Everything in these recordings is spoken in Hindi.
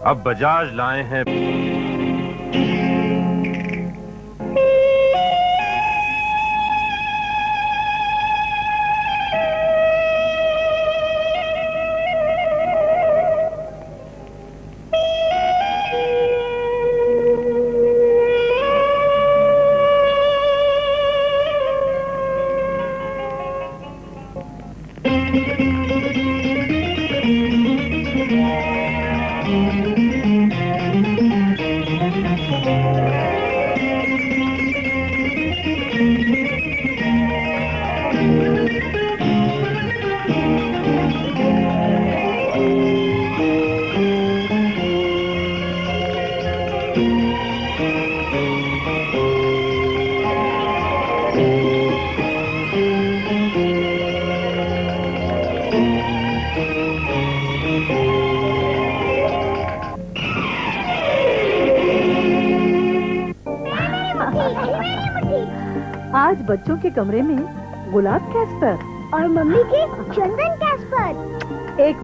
अब बजाज लाए हैं। आज बच्चों के कमरे में गुलाब कैस्पर और मम्मी के चंदन कैस्पर। एक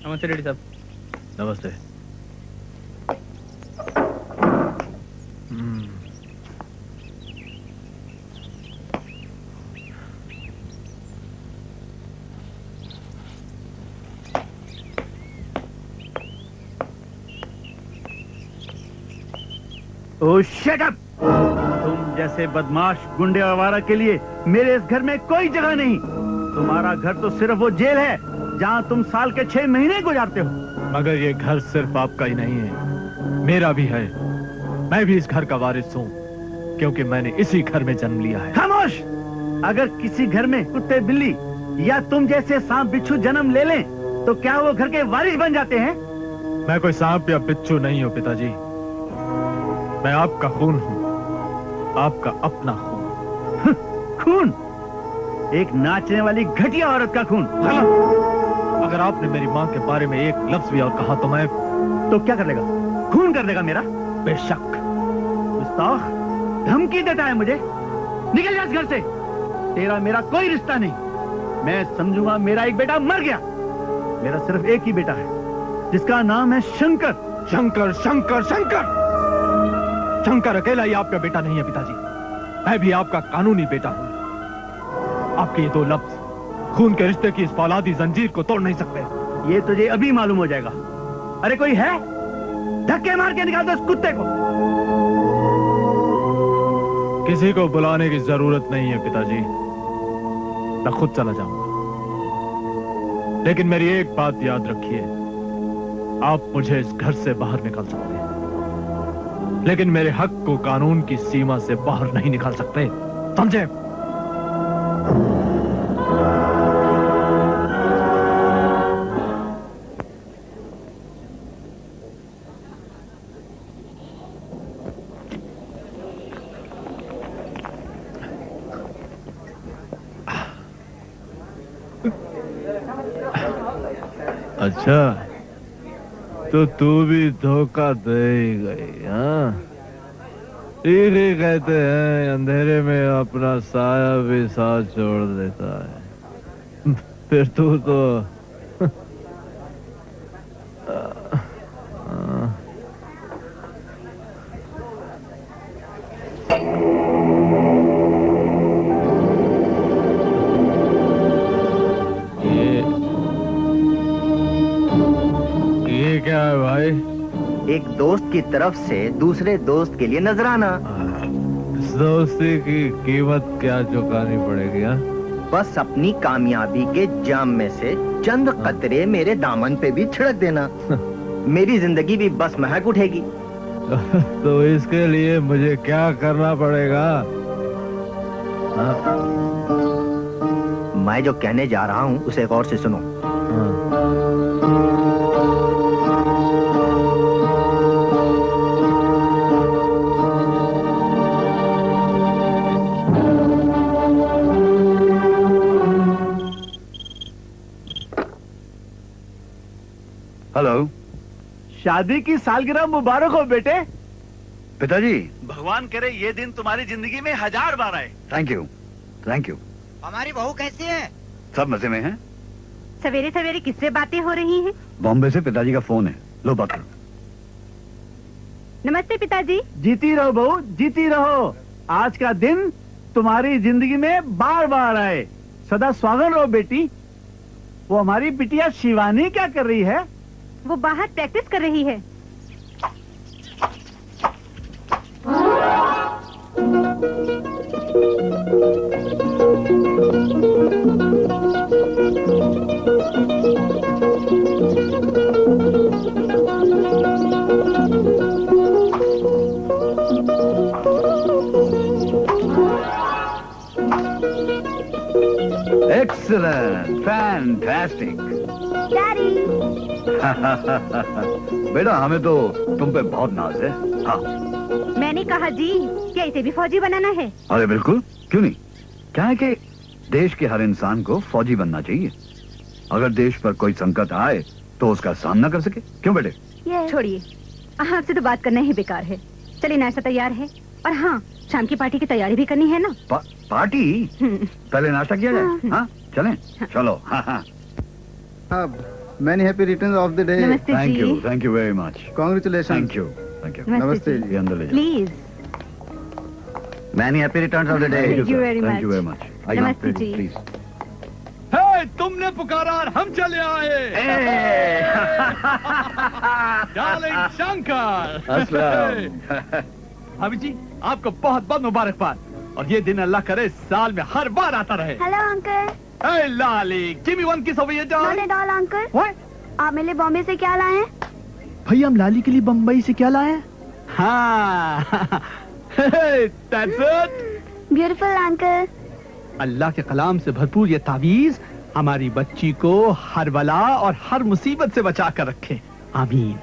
नमस्ते रेड्डी साहब। नमस्ते। ओह शट अप! तुम जैसे बदमाश गुंडे आवारा के लिए मेरे इस घर में कोई जगह नहीं। तुम्हारा घर तो सिर्फ वो जेल है जहाँ तुम साल के 6 महीने गुजारते हो। मगर ये घर सिर्फ आपका ही नहीं है, मेरा भी है। मैं भी इस घर का वारिस हूँ क्योंकि मैंने इसी घर में जन्म लिया है। खामोश! अगर किसी घर में कुत्ते बिल्ली या तुम जैसे सांप बिच्छू जन्म ले लें तो क्या वो घर के वारिस बन जाते हैं? मैं कोई सांप या बिच्छू नहीं हूँ पिताजी। मैं आपका खून हूँ, आपका अपना खून। खून? एक नाचने वाली घटिया औरत का खून। अगर आपने मेरी माँ के बारे में एक लफ्ज भी और कहा तो मैं तो क्या कर लेगा? खून कर देगा मेरा? बेशक। गुस्ताख, धमकी देता है मुझे। निकल जा इस घर से। तेरा मेरा कोई रिश्ता नहीं। मैं समझूंगा मेरा एक बेटा मर गया। मेरा सिर्फ एक ही बेटा है जिसका नाम है शंकर। शंकर शंकर शंकर शंकर अकेला ही आपका बेटा नहीं है पिताजी, मैं भी आपका कानूनी बेटा हूं। आपके ये दो लफ्ज खून के रिश्ते की इस फौलादी जंजीर को तोड़ नहीं सकते। ये तुझे अभी मालूम हो जाएगा। अरे कोई है? धक्के मार के निकाल दो इस कुत्ते को। किसी को बुलाने की जरूरत नहीं है पिताजी, मैं खुद चला जाऊंगा। लेकिन मेरी एक बात याद रखिए, आप मुझे इस घर से बाहर निकाल सकते हैं लेकिन मेरे हक को कानून की सीमा से बाहर नहीं निकाल सकते, समझे? अच्छा, तो तू भी धोखा दे ही गई, हाँ? ठीक ही कहते हैं, अंधेरे में अपना साया भी साथ छोड़ देता है। फिर तू तो ये क्या है भाई? एक दोस्त की तरफ से दूसरे दोस्त के लिए नजराना। इस दोस्ती की कीमत क्या चुकानी पड़ेगी? हाँ? बस अपनी कामयाबी के जाम में से चंद कतरे मेरे दामन पे भी छिड़क देना। मेरी जिंदगी भी बस महक उठेगी। तो इसके लिए मुझे क्या करना पड़ेगा? हाँ? मैं जो कहने जा रहा हूँ उसे गौर से सुनो। हेलो। शादी की सालगिरह मुबारक हो बेटे। पिताजी, भगवान करे ये दिन तुम्हारी जिंदगी में 1000 बार आए। Thank you, thank you. हमारी बहू कैसी है? सब मजे में हैं, सवेरे सवेरे किससे बातें हो रही हैं? बॉम्बे से पिताजी का फोन है, लो बात करो। नमस्ते पिताजी। जीती रहो बहू, जीती रहो। आज का दिन तुम्हारी जिंदगी में बार बार आए। सदा स्वागत रहो बेटी। वो हमारी बिटिया शिवानी क्या कर रही है? वो बाहर प्रैक्टिस कर रही है। Excellent, fantastic. डैडी, बेटा हमें तो तुम पे बहुत नाज है। हाँ मैंने कहा जी, क्या इसे भी फौजी बनाना है? अरे बिल्कुल, क्यों नहीं। क्या है कि देश के हर इंसान को फौजी बनना चाहिए। अगर देश पर कोई संकट आए तो उसका सामना कर सके। क्यों बेटे? छोड़िए, आपसे तो बात करना ही बेकार है। चलिए, नाश्ता तैयार है। और हाँ, शाम की पार्टी की तैयारी भी करनी है ना। पार्टी? पहले नाश्ता किया जाए। हाँ चलें। चलो। हाँ हाँ। Many happy returns of the day. नमस्ते जी। Thank you very much. Congratulations. Thank you. नमस्ते ये अंदर ले जाओ। Please. Many happy returns of the day. Thank you very thank you much. Very much. नमस्ते जी। प्लीज। हे, तुमने पुकारा और हम चले आए। डार्लिंग शंकर। भाभी जी, आपको बहुत बहुत मुबारकबाद। और ये दिन अल्लाह करे साल में हर बार आता रहे। Hello uncle. Hey, Lali, give me one kiss over your not darling. At all uncle. What? आप मेरे लिए बॉम्बे से क्या लाए हैं? भैया हम लाली के लिए बम्बई से क्या लाए? हाँ, hey, that's it. Beautiful uncle. Allah के कलाम से भरपूर ये तावीज हमारी बच्ची को हर बला और हर मुसीबत से बचा कर रखे। आमीन।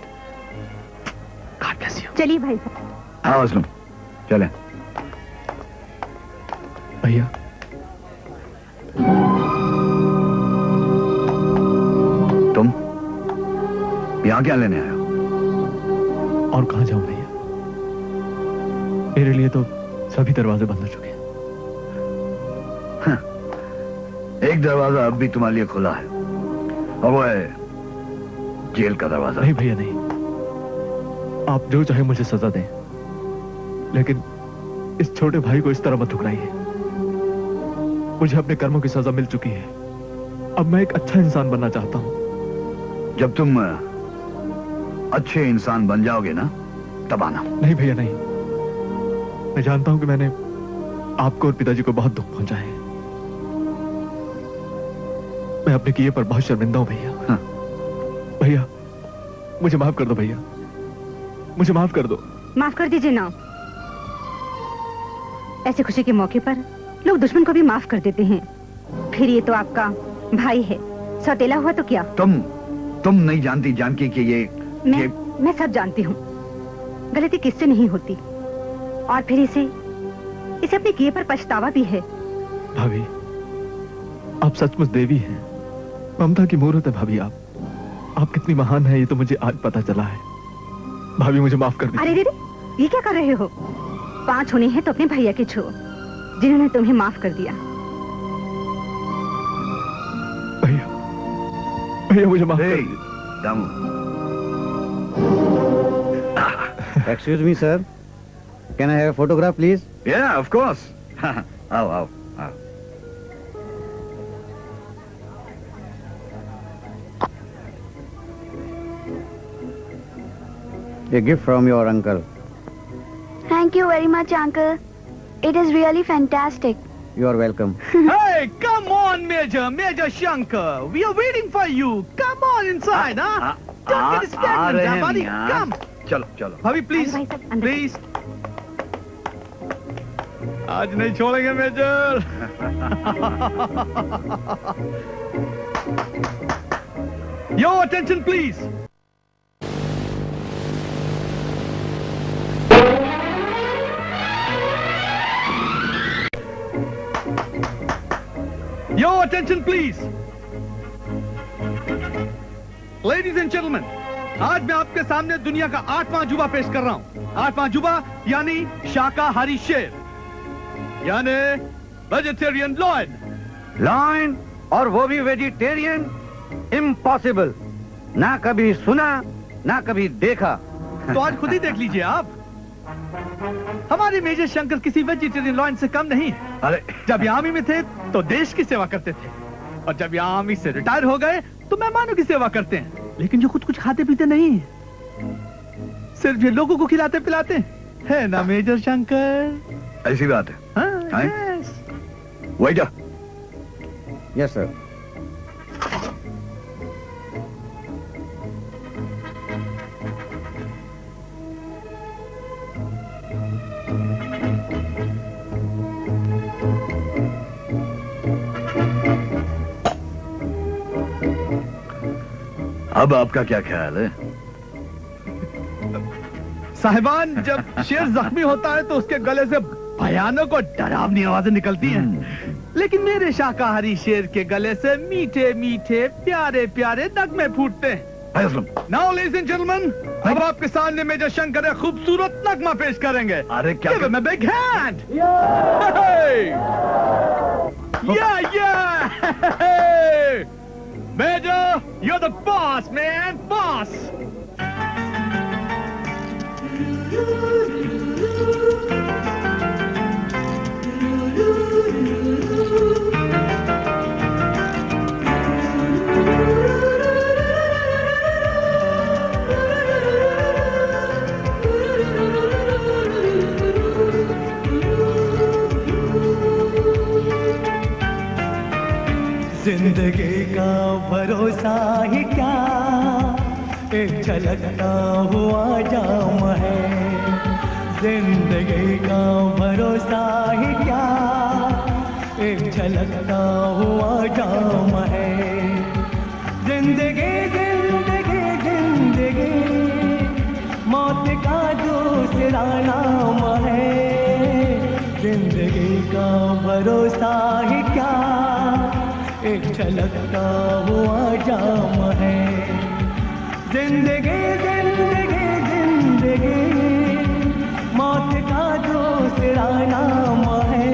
God bless you. चलिए भाई साहब। हाँ असलम, चलें। भैया, तुम यहाँ क्या लेने आए हो? और कहाँ जाऊं भैया? मेरे लिए तो सभी दरवाजे बंद हो चुके हैं। एक दरवाजा अब भी तुम्हारे लिए खुला है, और वो है जेल का दरवाजा। नहीं भैया नहीं, आप जो चाहे मुझे सजा दें, लेकिन इस छोटे भाई को इस तरह मत ठुकराइए। मुझे अपने कर्मों की सजा मिल चुकी है। अब मैं एक अच्छा इंसान बनना चाहता हूँ। जब तुम अच्छे इंसान बन जाओगे ना, तब आना। नहीं भैया नहीं, मैं जानता हूं कि मैंने आपको और पिताजी को बहुत दुख पहुंचा है। मैं अपने किए पर बहुत शर्मिंदा हूं भैया। हाँ। भैया मुझे माफ कर दो भैया, मुझे माफ कर दो। माफ कर दीजिए ना। ऐसे खुशी के मौके पर लोग दुश्मन को भी माफ कर देते हैं। फिर ये तो आपका भाई है, सौतेला हुआ तो क्या? तुम नहीं जानती जानकी कि ये मैं सब जानती हूँ। गलती किससे नहीं होती, और फिर इसे अपने किए पर पछतावा भी है। भाभी, आप सचमुच देवी हैं, ममता की मूर्त है। भाभी आप कितनी महान है, ये तो मुझे आज पता चला है। भाभी मुझे माफ कर दीजिए। अरे दीदी, ये क्या कर रहे हो? 5 होने हैं तो अपने भैया के छो, जिन्होंने तुम्हें माफ कर दिया। भैया मुझे माफ कर दीजिए। Damu. Excuse me, sir. Can I have a photograph, please? Yeah, of course. आओ। A gift from your uncle. Thank you very much, uncle. It is really fantastic. You are welcome. Hey, come on, Major Shankar. We are waiting for you. Come on inside, huh? Don't get stagnant, buddy. Come. चलो। भाभी प्लीज भाई साहब, अंदर। प्लीज, आज नहीं छोड़ेंगे major. Your attention, please. Your attention, please. Ladies and gentlemen, आज मैं आपके सामने दुनिया का 8वां अजूबा पेश कर रहा हूं। 8वां अजूबा यानी शाकाहारी शेर, यानी वेजिटेरियन लॉयन। लाइन, और वो भी वेजिटेरियन? इम्पॉसिबल, ना कभी सुना ना कभी देखा। तो आज खुद ही देख लीजिए आप। हमारे मेजर शंकर किसी वेजिटेरियन लॉयन से कम नहीं। अरे जब ये आर्मी में थे तो देश की सेवा करते थे, और जब ये आर्मी से रिटायर हो गए तो मेहमानों की सेवा करते हैं। लेकिन जो खुद कुछ खाते पीते नहीं, सिर्फ ये लोगों को खिलाते पिलाते है ना मेजर शंकर? ऐसी बात है। हाँ, यस। वही जा। Yes sir. अब आपका क्या ख्याल है? साहिबान, जब शेर जख्मी होता है तो उसके गले से भयानक और डरावनी आवाजें निकलती हैं, लेकिन मेरे शाकाहारी शेर के गले से मीठे मीठे प्यारे प्यारे नगमे फूटते हैं। नाउ लेडीज एंड जेंटलमैन, अब आपके सामने मेजर शंकर एक खूबसूरत नगमा पेश करेंगे। अरे क्या? Give him a big hand. Yeah. Major, you're the boss, man, boss. जिंदगी का भरोसा ही क्या, एक झलकता हुआ जाम है। जिंदगी का भरोसा ही क्या, एक झलकता हुआ जाम है। जिंदगी जिंदगी जिंदगी मौत का दूसरा नाम है। जिंदगी का भरोसा ही क्या, एक झलकता हुआ जाम है। जिंदगी जिंदगी जिंदगी मौत का दूसरा नाम है।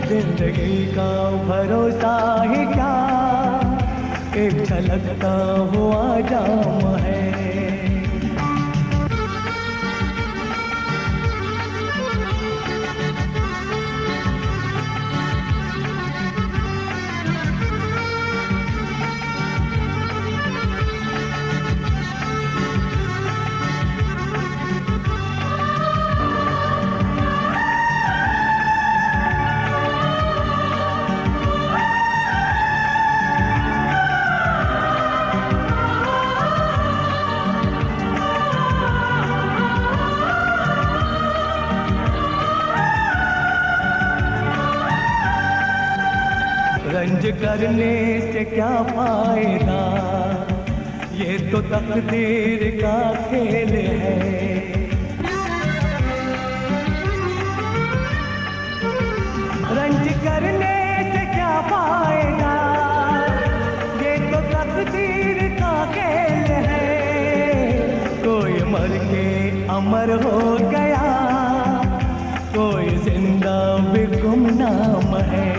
जिंदगी का भरोसा ही क्या, एक झलकता हुआ जाम है। रंज करने से क्या फायदा, ये तो तकदीर का खेल है। रंज करने से क्या फायदा, ये तो तकदीर का खेल है। कोई मर के अमर हो गया, कोई जिंदा भी गुमनाम है।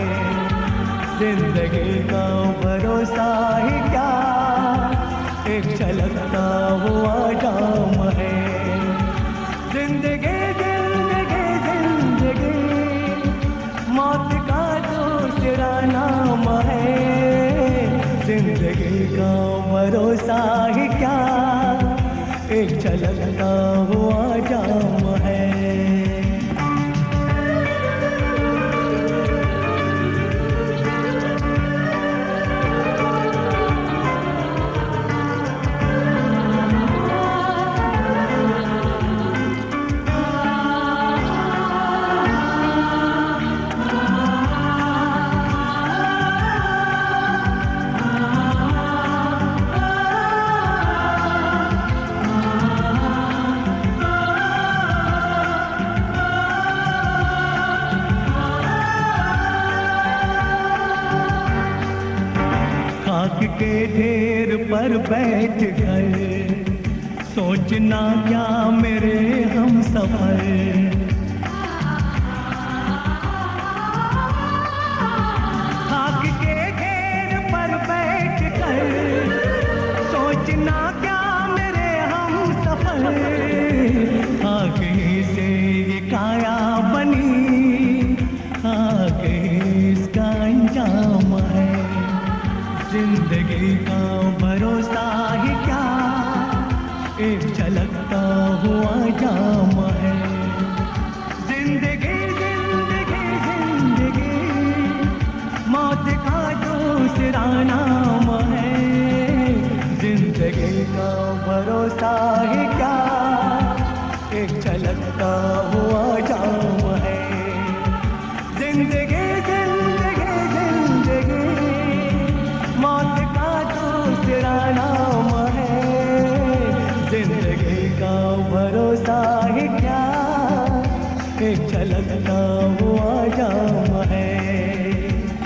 जिंदगी का भरोसा ही क्या, एक झलकता हुआ जाम है। जिंदगी जिंदगी जिंदगी मौत का दूसरा नाम है। जिंदगी का भरोसा ही क्या, एक झलकता हुआ जाम है। के ढेर पर बैठ कर सोचना क्या मेरे हम सफर। खाक के ढेर पर बैठ कर जिंदगी का भरोसा ही क्या, एक झलकता हुआ जाम है। जिंदगी जिंदगी जिंदगी मौत का दूसरा नाम है। जिंदगी का भरोसा ही क्या, एक झलकता हुआ जाम है। जिंदगी जिंदगी जिंदगी मौत का दूसरा नाम है। जिंदगी का भरोसा ही क्या, एक झलकता हुआ जाम है।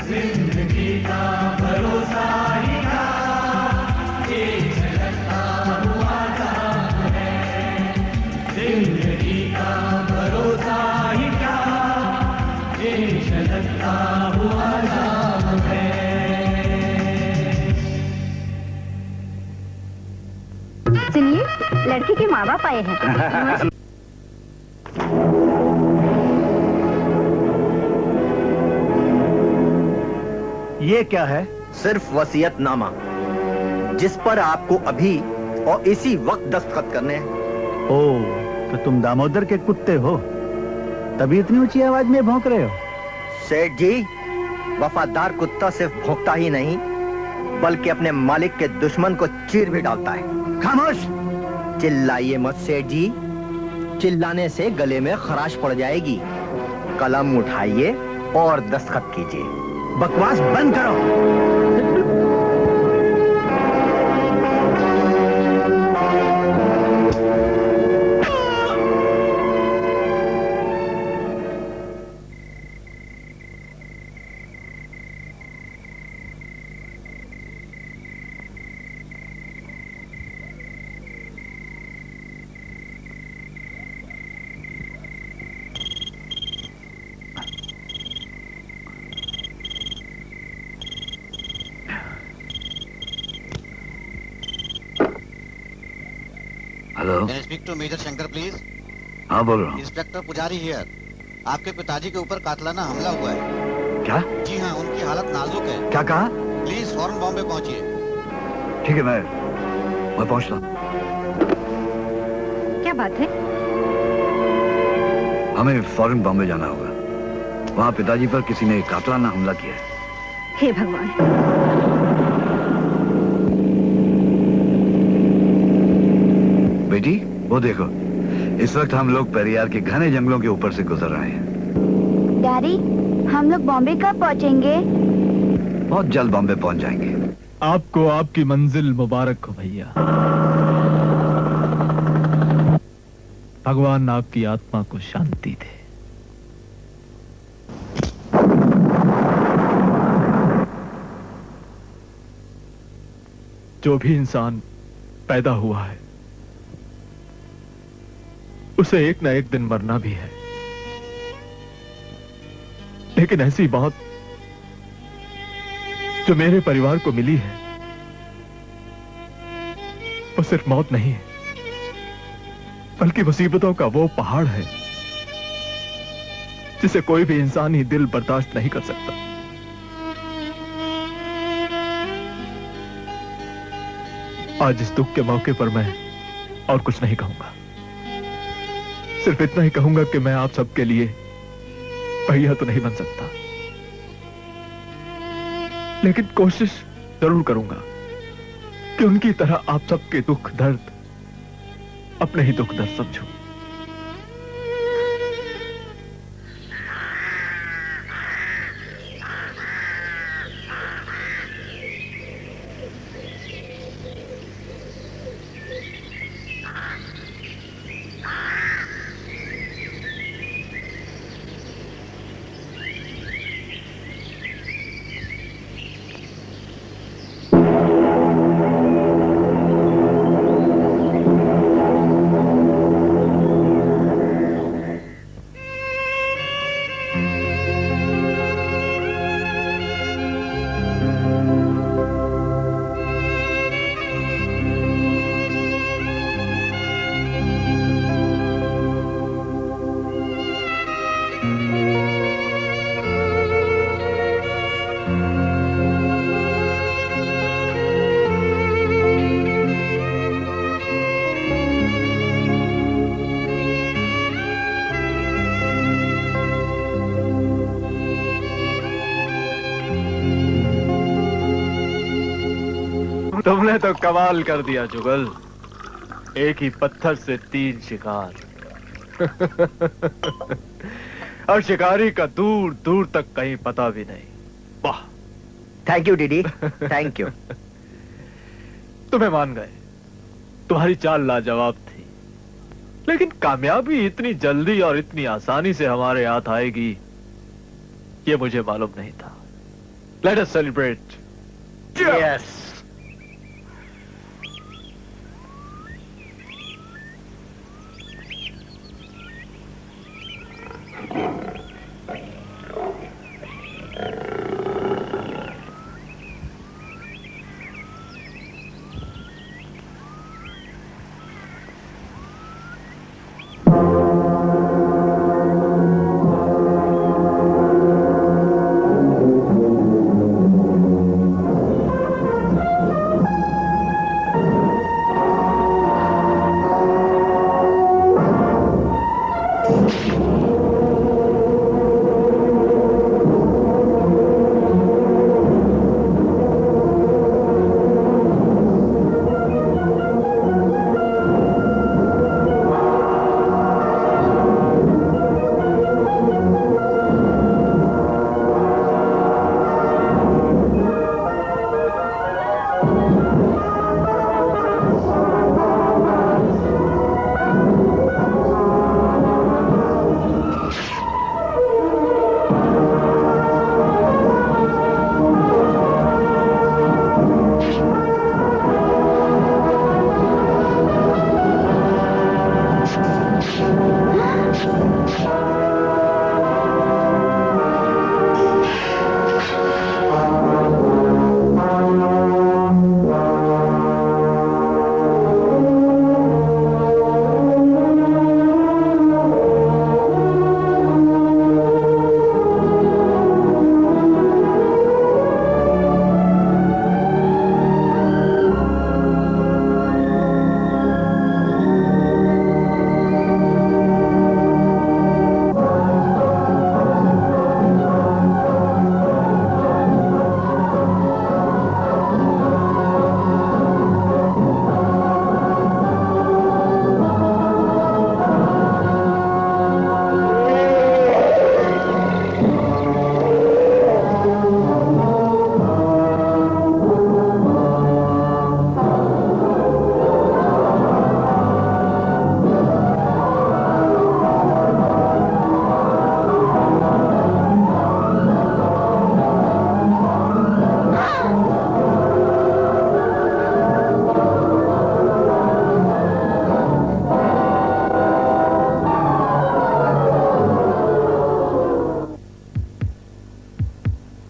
जिंदगी का भरोसा ही क्या, एक झलकता हुआ जाम है। जिंदगी का भरोसा ही क्या, एक झलकता हुआ जाम है। सुनिए, लड़की के माँ बाप आए हैं। ये क्या है? सिर्फ वसीयतनामा, जिस पर आपको अभी और इसी वक्त दस्तखत करने हैं। ओह, तो तुम दामोदर के कुत्ते हो, तभी इतनी ऊंची आवाज में भौंक रहे हो। सेठ जी, वफादार कुत्ता सिर्फ भौंकता ही नहीं, बल्कि अपने मालिक के दुश्मन को चीर भी डालता है। खामोश! चिल्लाइए मत सेठ जी, चिल्लाने से गले में खराश पड़ जाएगी। कलम उठाइए और दस्तखत कीजिए। बकवास बंद करो। Hello, Can I speak to Major Shankar, please? हाँ बोल रहा हूँ। इंस्पेक्टर पुजारी हियर। आपके पिताजी के ऊपर कातलाना हमला हुआ है। क्या? जी हाँ, उनकी हालत नाजुक है। क्या कहा? प्लीज फौरन बॉम्बे पहुंचिए। ठीक है, मैं पहुंचता हूँ। क्या बात है? हमें फौरन बॉम्बे जाना होगा। वहाँ पिताजी पर किसी ने कातलाना हमला किया है। हे भगवान! बेटी, वो देखो, इस वक्त हम लोग पेरियार के घने जंगलों के ऊपर से गुजर रहे हैं। डैडी, हम लोग बॉम्बे कब पहुंचेंगे? बहुत जल्द बॉम्बे पहुंच जाएंगे। आपको आपकी मंजिल मुबारक हो भैया। भगवान आपकी आत्मा को शांति दे। जो भी इंसान पैदा हुआ है, उसे एक ना एक दिन मरना भी है। लेकिन ऐसी मौत जो मेरे परिवार को मिली है, वो सिर्फ मौत नहीं है, बल्कि मुसीबतों का वो पहाड़ है जिसे कोई भी इंसानी दिल बर्दाश्त नहीं कर सकता। आज इस दुख के मौके पर मैं और कुछ नहीं कहूंगा, सिर्फ इतना ही कहूंगा कि मैं आप सबके लिए भैया तो नहीं बन सकता, लेकिन कोशिश जरूर करूंगा कि उनकी तरह आप सबके दुख दर्द अपने ही दुख दर्द समझूं। तुमने तो कमाल कर दिया जुगल, एक ही पत्थर से 3 शिकार। और शिकारी का दूर दूर तक कहीं पता भी नहीं। वाह, thank you DD, thank you. तुम्हें मान गए, तुम्हारी चाल लाजवाब थी, लेकिन कामयाबी इतनी जल्दी और इतनी आसानी से हमारे हाथ आएगी ये मुझे मालूम नहीं था। Let us celebrate. यस।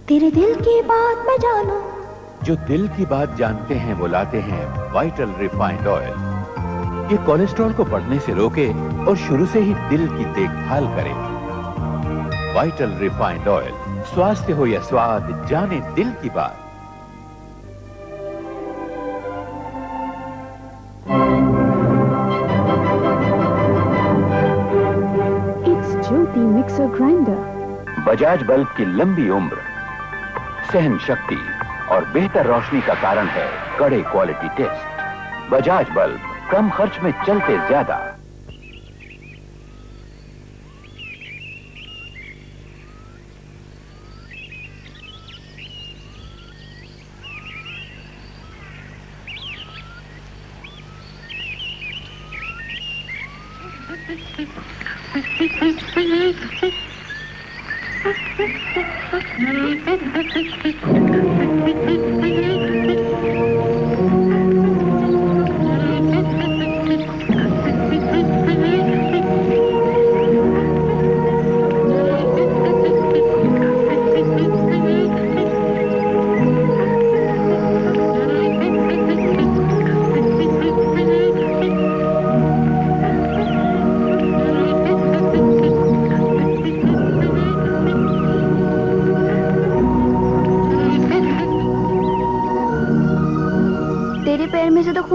तेरे दिल की बात मैं जानूं। जो दिल की बात जानते हैं वो लाते हैं वाइटल रिफाइंड ऑयल। ये कोलेस्ट्रॉल को बढ़ने से रोके और शुरू से ही दिल की देखभाल करे। वाइटल रिफाइंड ऑयल, स्वास्थ्य हो या स्वाद, जाने दिल की बात। It's Jyoti mixer grinder. Bajaj bulb की लंबी उम्र, सहन शक्ति और बेहतर रोशनी का कारण है कड़े क्वालिटी टेस्ट। बजाज बल्ब, कम खर्च में चलते ज्यादा।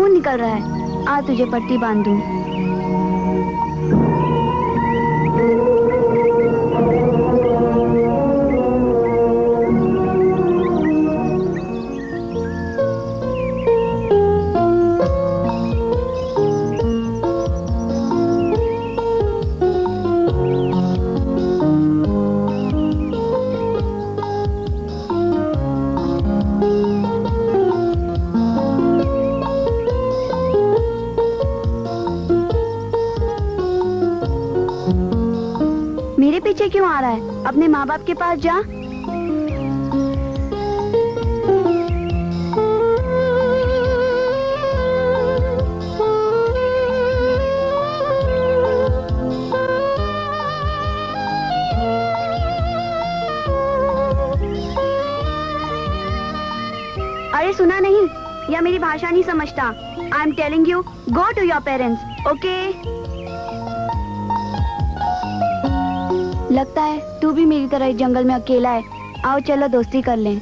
निकल रहा है, आ तुझे पट्टी बांधूं। आ रहा है? अपने माँ बाप के पास जा। अरे सुना नहीं, या मेरी भाषा नहीं समझता? I am telling you, go to your parents, okay? लगता है तू भी मेरी तरह इस जंगल में अकेला है। आओ चलो दोस्ती कर लें।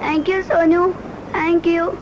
Thank you, Sonu. Thank you.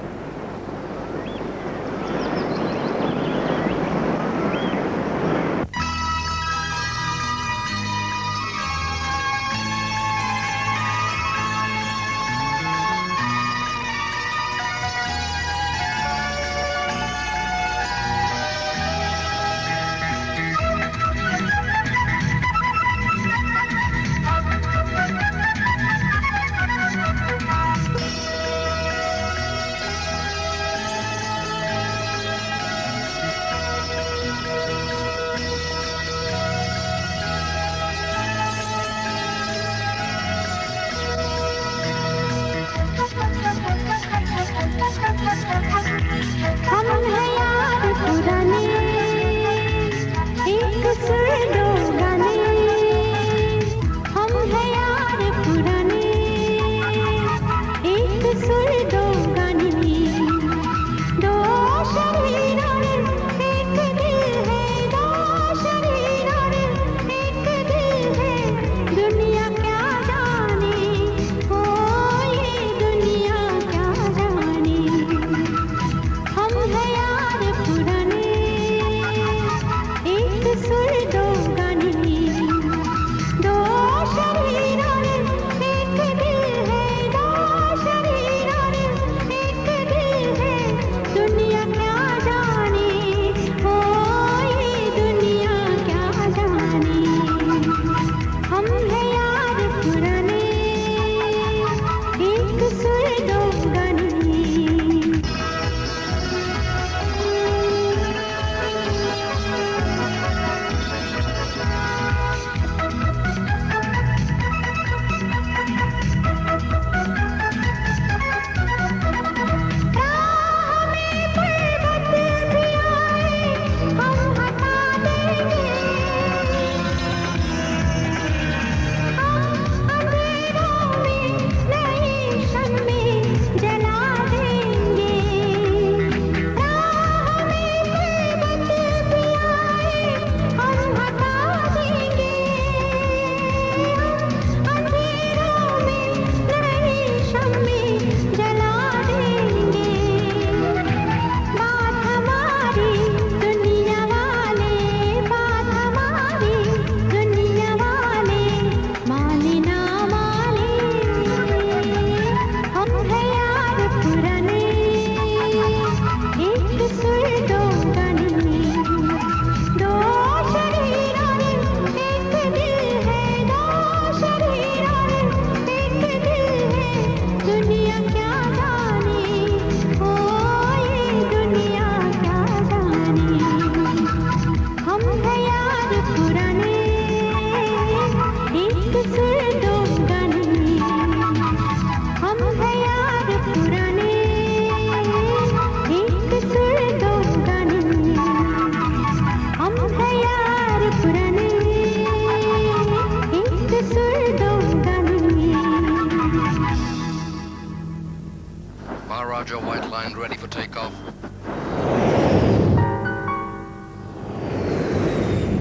Maharaja, white line ready for takeoff.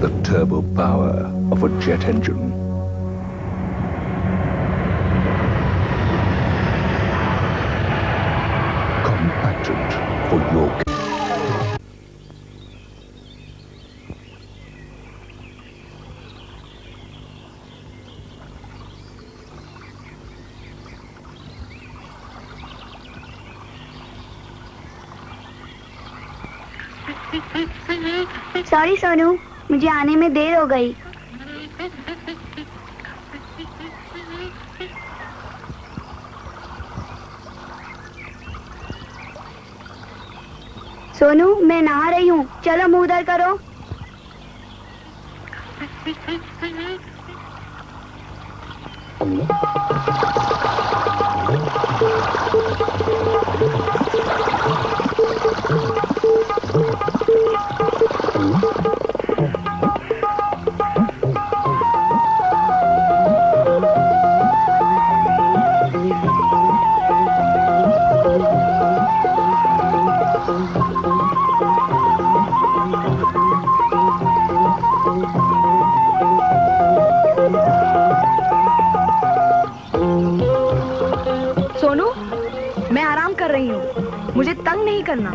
The turbo power of a jet engine. Compacted for your... sorry Sonu, मुझे आने में देर हो गई। सोनू, मैं नहा रही हूँ, चलो मुंह उधर करो। सोनू, मैं आराम कर रही हूँ, मुझे तंग नहीं करना।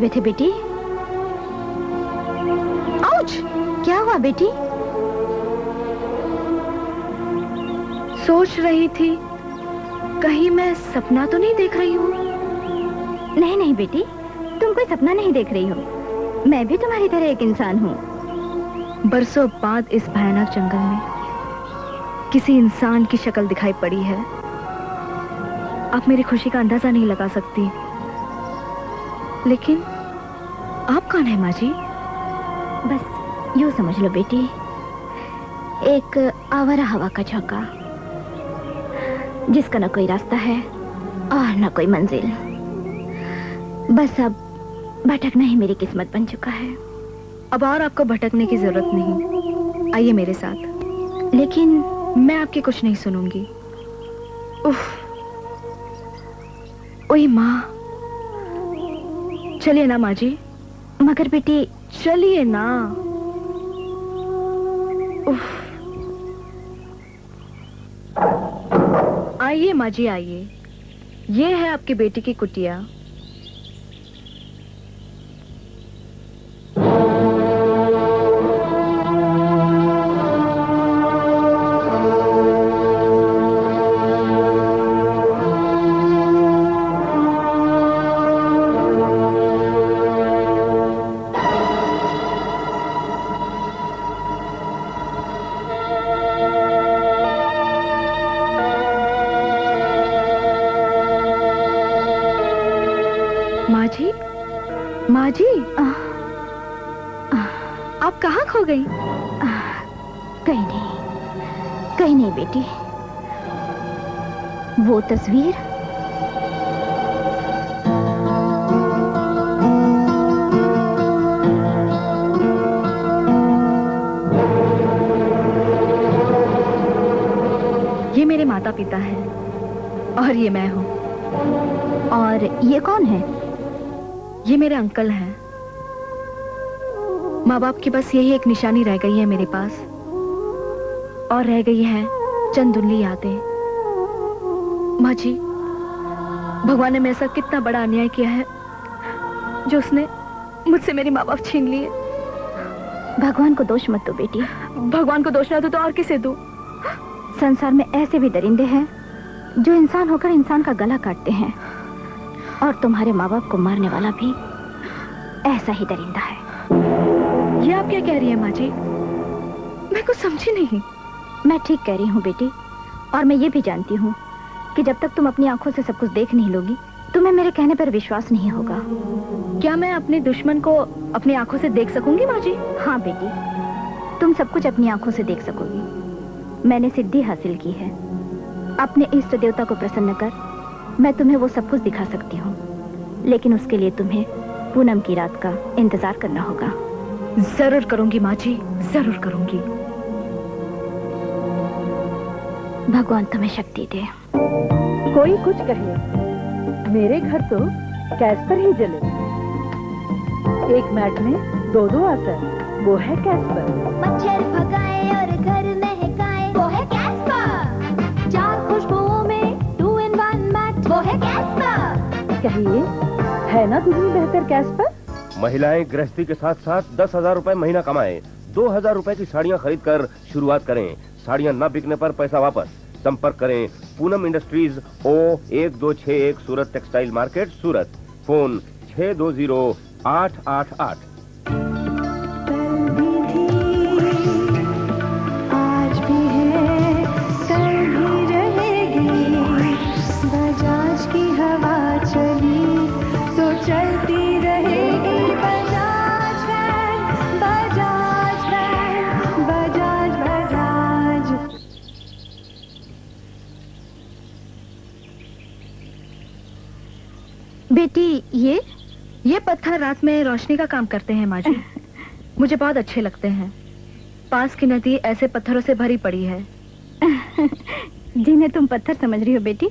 तबीयत है बेटी? आउच! क्या हुआ बेटी? सोच रही थी कहीं मैं सपना तो नहीं देख रही हूँ। नहीं नहीं बेटी, तुम कोई सपना नहीं देख रही हो। मैं भी तुम्हारी तरह एक इंसान हूँ। बरसों बाद इस भयानक जंगल में किसी इंसान की शक्ल दिखाई पड़ी है। आप मेरी खुशी का अंदाजा नहीं लगा सकती। लेकिन आप कौन है माँ जी? बस यूँ समझ लो बेटी, एक आवारा हवा का झोंका, जिसका न कोई रास्ता है और न कोई मंजिल। बस अब भटकना ही मेरी किस्मत बन चुका है। अब और आपको भटकने की जरूरत नहीं, आइए मेरे साथ। लेकिन मैं आपकी कुछ नहीं सुनूंगी। उफ, ओए माँ, चलिए ना माँ जी। मगर बेटी चलिए ना। उफ, आइए माँ जी आइए, ये है आपकी बेटी की कुटिया। माँ जी, आप कहाँ खो गई? कहीं नहीं बेटी। वो तस्वीर ये मेरे माता पिता हैं और ये मैं हूँ। और ये कौन है? ये मेरे अंकल हैं। माँ बाप की बस यही एक निशानी रह गई है मेरे पास, और रह गई है चंद धुंधली यादें। माँ जी, भगवान ने मेरे साथ कितना बड़ा अन्याय किया है जो उसने मुझसे मेरे माँ बाप छीन लिए। भगवान को दोष मत दो बेटी। भगवान को दोष ना दो तो और किसे दो? संसार में ऐसे भी दरिंदे हैं जो इंसान होकर इंसान का गला काटते हैं, और तुम्हारे माँ बाप को मारने वाला भी ऐसा ही दरिंदा है। ये आप क्या कह रही है माँ जी? मैं कुछ समझी नहीं। मैं ठीक कह रही हूँ बेटी, और मैं ये भी जानती हूँ कि जब तक तुम अपनी आंखों से सब कुछ देख नहीं लोगी, तुम्हें मेरे कहने पर विश्वास नहीं होगा। क्या मैं अपने दुश्मन को अपनी आंखों से देख सकूंगी माँ जी? हाँ बेटी, तुम सब कुछ अपनी आंखों से देख सकोगी। मैंने सिद्धि हासिल की है। अपने इष्ट देवता को प्रसन्न कर मैं तुम्हें वो सब कुछ दिखा सकती हूँ, लेकिन उसके लिए तुम्हें पूनम की रात का इंतजार करना होगा। जरूर करूंगी माँ जी, जरूर करूंगी। भगवान तुम्हें शक्ति दे। कोई कुछ कहे, मेरे घर तो कैस्पर ही जले। एक मैट में दो आता है, वो है कैस्पर। मच्छर भगाए और घर महकाए, वो है कैस्पर। चार खुशबुओं में 2 in 1 मैट, वो है कैस्पर। कहिए, है ना दुनिया बेहतर कैस्पर? महिलाएं गृहस्थी के साथ साथ 10,000 रुपए महीना कमाएं। 2,000 रुपए की साड़ियां खरीद कर शुरुआत करें। साड़ियां न बिकने पर पैसा वापस। संपर्क करें पूनम इंडस्ट्रीज, O1261, सूरत टेक्सटाइल मार्केट, सूरत। फोन 620-888। आज भी है, कल भी रहेगी। बजाज की हवा चली तो चलती रहेगी। Bajaj band, Bajaj band, Bajaj Bajaj. बेटी, ये पत्थर रात में रोशनी का काम करते हैं माँ जी। मुझे बहुत अच्छे लगते हैं। पास की नदी ऐसे पत्थरों से भरी पड़ी है। जिन्हें तुम पत्थर समझ रही हो बेटी,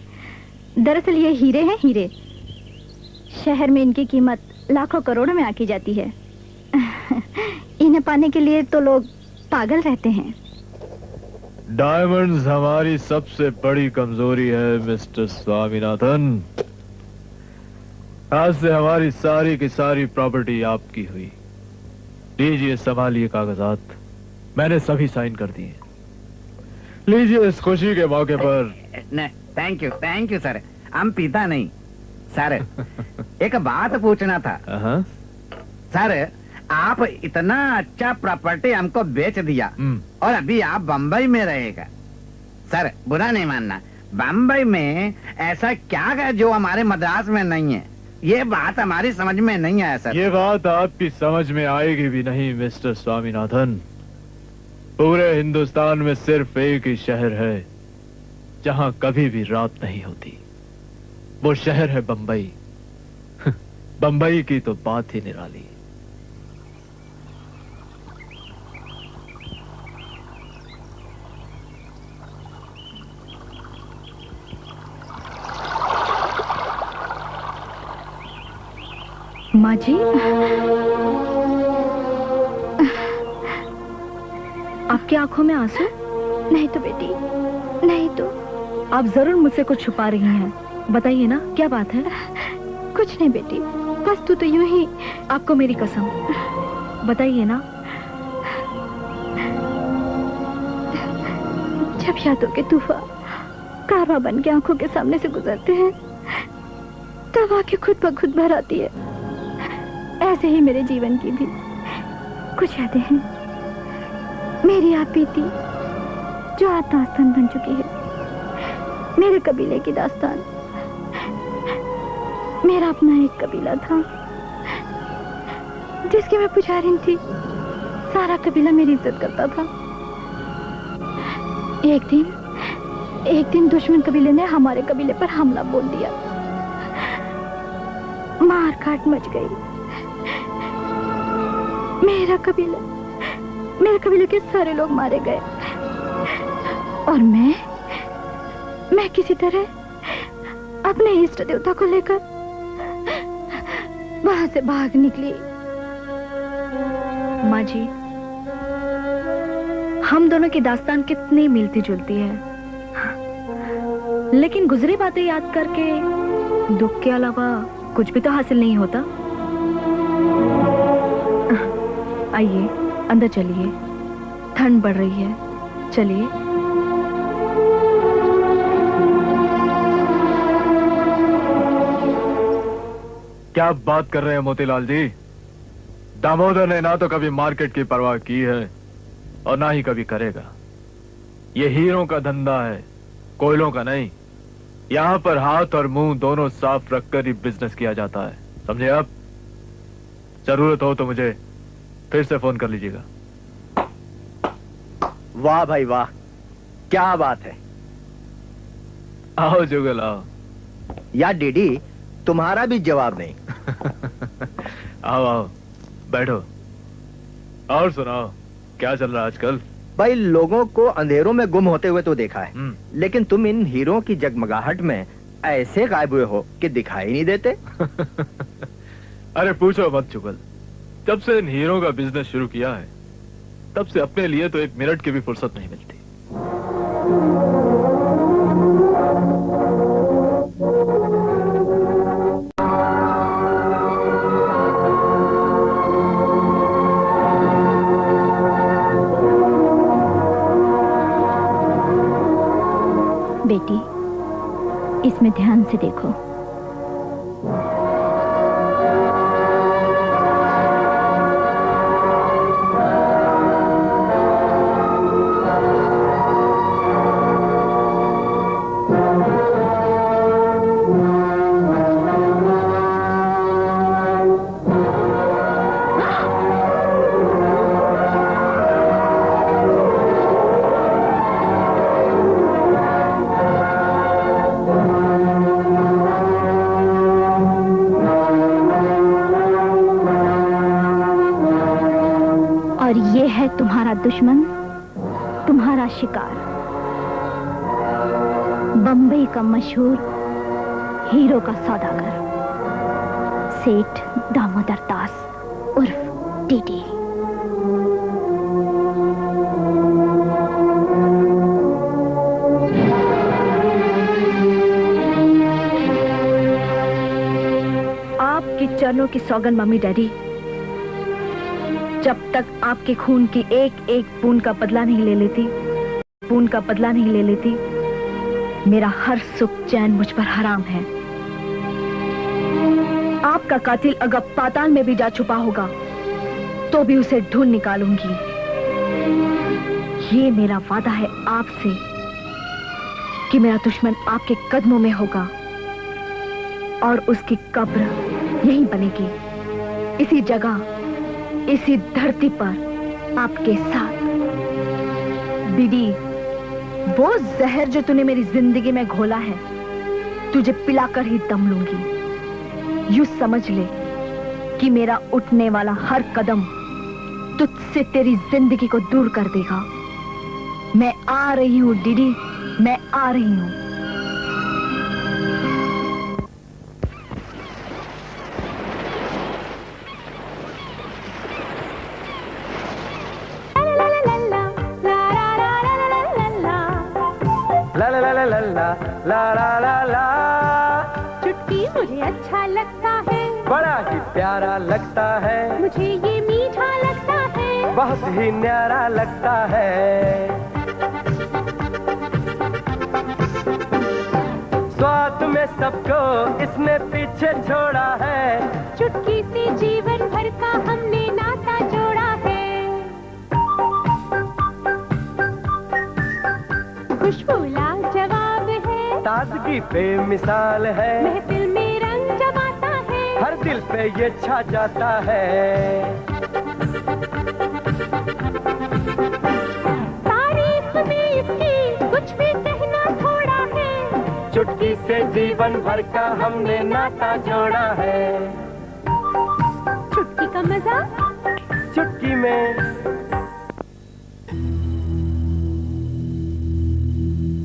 दरअसल ये हीरे हैं, हीरे। शहर में इनकी कीमत लाखों करोड़ों में आकी जाती है। इन्हें पाने के लिए तो लोग पागल रहते हैं। डायमंड्स हमारी सबसे बड़ी कमजोरी है मिस्टर स्वामीनाथन। आज से हमारी सारी की सारी प्रॉपर्टी आपकी हुई। लीजिए, संभालिए कागजात, मैंने सभी साइन कर दिए। लीजिए, इस खुशी के मौके पर। Thank you sir. हम पीता नहीं सर। एक बात पूछना था सर। आप इतना अच्छा प्रॉपर्टी हमको बेच दिया और अभी आप बम्बई में रहेगा। सर बुरा नहीं मानना, बम्बई में ऐसा क्या है जो हमारे मद्रास में नहीं है? ये बात हमारी समझ में नहीं आया सर। ये बात आपकी समझ में आएगी भी नहीं मिस्टर स्वामीनाथन। पूरे हिंदुस्तान में सिर्फ एक ही शहर है जहां कभी भी रात नहीं होती। वो शहर है बंबई। बंबई की तो बात ही निराली। माँ जी, आपकी आंखों में आंसू? नहीं तो बेटी, नहीं तो। आप जरूर मुझसे कुछ छुपा रही हैं। बताइए ना, क्या बात है? कुछ नहीं बेटी, बस तू तो यूं ही। आपको मेरी कसम, बताइए ना। जब यादों के तूफान कारवां बन के आंखों के सामने से गुजरते हैं, तब आंखें खुद ब खुद भर आती है। ऐसे ही मेरे जीवन की भी कुछ यादें हैं, मेरी आप बीती, जो आज दास्तान बन चुकी है। मेरे कबीले की दास्तान। मेरा अपना एक कबीला था जिसकी मैं पुजारिन थी। सारा कबीला मेरी इज्जत करता था। एक दिन दुश्मन कबीले ने हमारे कबीले पर हमला बोल दिया। मार काट मच गई। मेरे कबीले के सारे लोग मारे गए और मैं किसी तरह अपने इष्ट देवता को लेकर वहां से भाग निकली। माँ जी, हम दोनों की दास्तान कितनी मिलती जुलती है, लेकिन गुजरी बातें याद करके दुख के अलावा कुछ भी तो हासिल नहीं होता। आइए, अंदर चलिए, ठंड बढ़ रही है। चलिए। क्या बात कर रहे हैं मोतीलाल जी? दामोदर ने ना तो कभी मार्केट की परवाह की है और ना ही कभी करेगा। ये हीरों का धंधा है, कोयलों का नहीं। यहाँ पर हाथ और मुंह दोनों साफ रखकर ही बिजनेस किया जाता है, समझे आप? जरूरत हो तो मुझे फिर से फोन कर लीजिएगा। वाह भाई वाह, क्या बात है। आओ जुगल आओ। या डीडी, तुम्हारा भी जवाब नहीं। आओ आओ, बैठो। और सुनाओ, क्या चल रहा है आजकल? भाई, लोगों को अंधेरों में गुम होते हुए तो देखा है, लेकिन तुम इन हीरों की जगमगाहट में ऐसे गायब हुए हो कि दिखाई नहीं देते। अरे पूछो मत जुगल, जब से इन हीरों का बिजनेस शुरू किया है, तब से अपने लिए तो एक मिनट की भी फुर्सत नहीं मिलती। बेटी, इसमें ध्यान से देखो। तुम्हारा दुश्मन, तुम्हारा शिकार, बंबई का मशहूर हीरो का सौदागर सेठ दामोदर दास उर्फ डीडी। चरणों की सौगंध मम्मी डैडी, जब तक आपके खून की एक एक बूंद का बदला नहीं ले लेती, मेरा हर सुख चैन मुझ पर हराम है। आपका कातिल अगर पाताल में भी जा छुपा होगा तो भी उसे ढूंढ निकालूंगी। ये मेरा वादा है आपसे कि मेरा दुश्मन आपके कदमों में होगा और उसकी कब्र यहीं बनेगी, इसी जगह, इसी धरती पर आपके साथ। बीडी, वो जहर जो तूने मेरी जिंदगी में घोला है, तुझे पिलाकर ही दम लूंगी। यूं समझ ले कि मेरा उठने वाला हर कदम तुझसे तेरी जिंदगी को दूर कर देगा। मैं आ रही हूं डीडी, मैं आ रही हूं। ला ला ला ला ला ला ला ला ला। चुटकी मुझे अच्छा लगता है, बड़ा ही प्यारा लगता है, मुझे ये मीठा लगता है, बहुत ही न्यारा लगता है। स्वाद में सबको इसने पीछे छोड़ा है, चुटकी से जीवन भर का हमने नाता जोड़ा है। खुशबू लाजवाब है, ताजगी बेमिसाल है, महफिल में रंग जमाता है, हर दिल पे ये छा जाता है। तारीफ में इसकी कुछ भी कहना थोड़ा है, चुटकी से जीवन भर का हमने नाता जोड़ा है। चुटकी का मजा चुटकी में।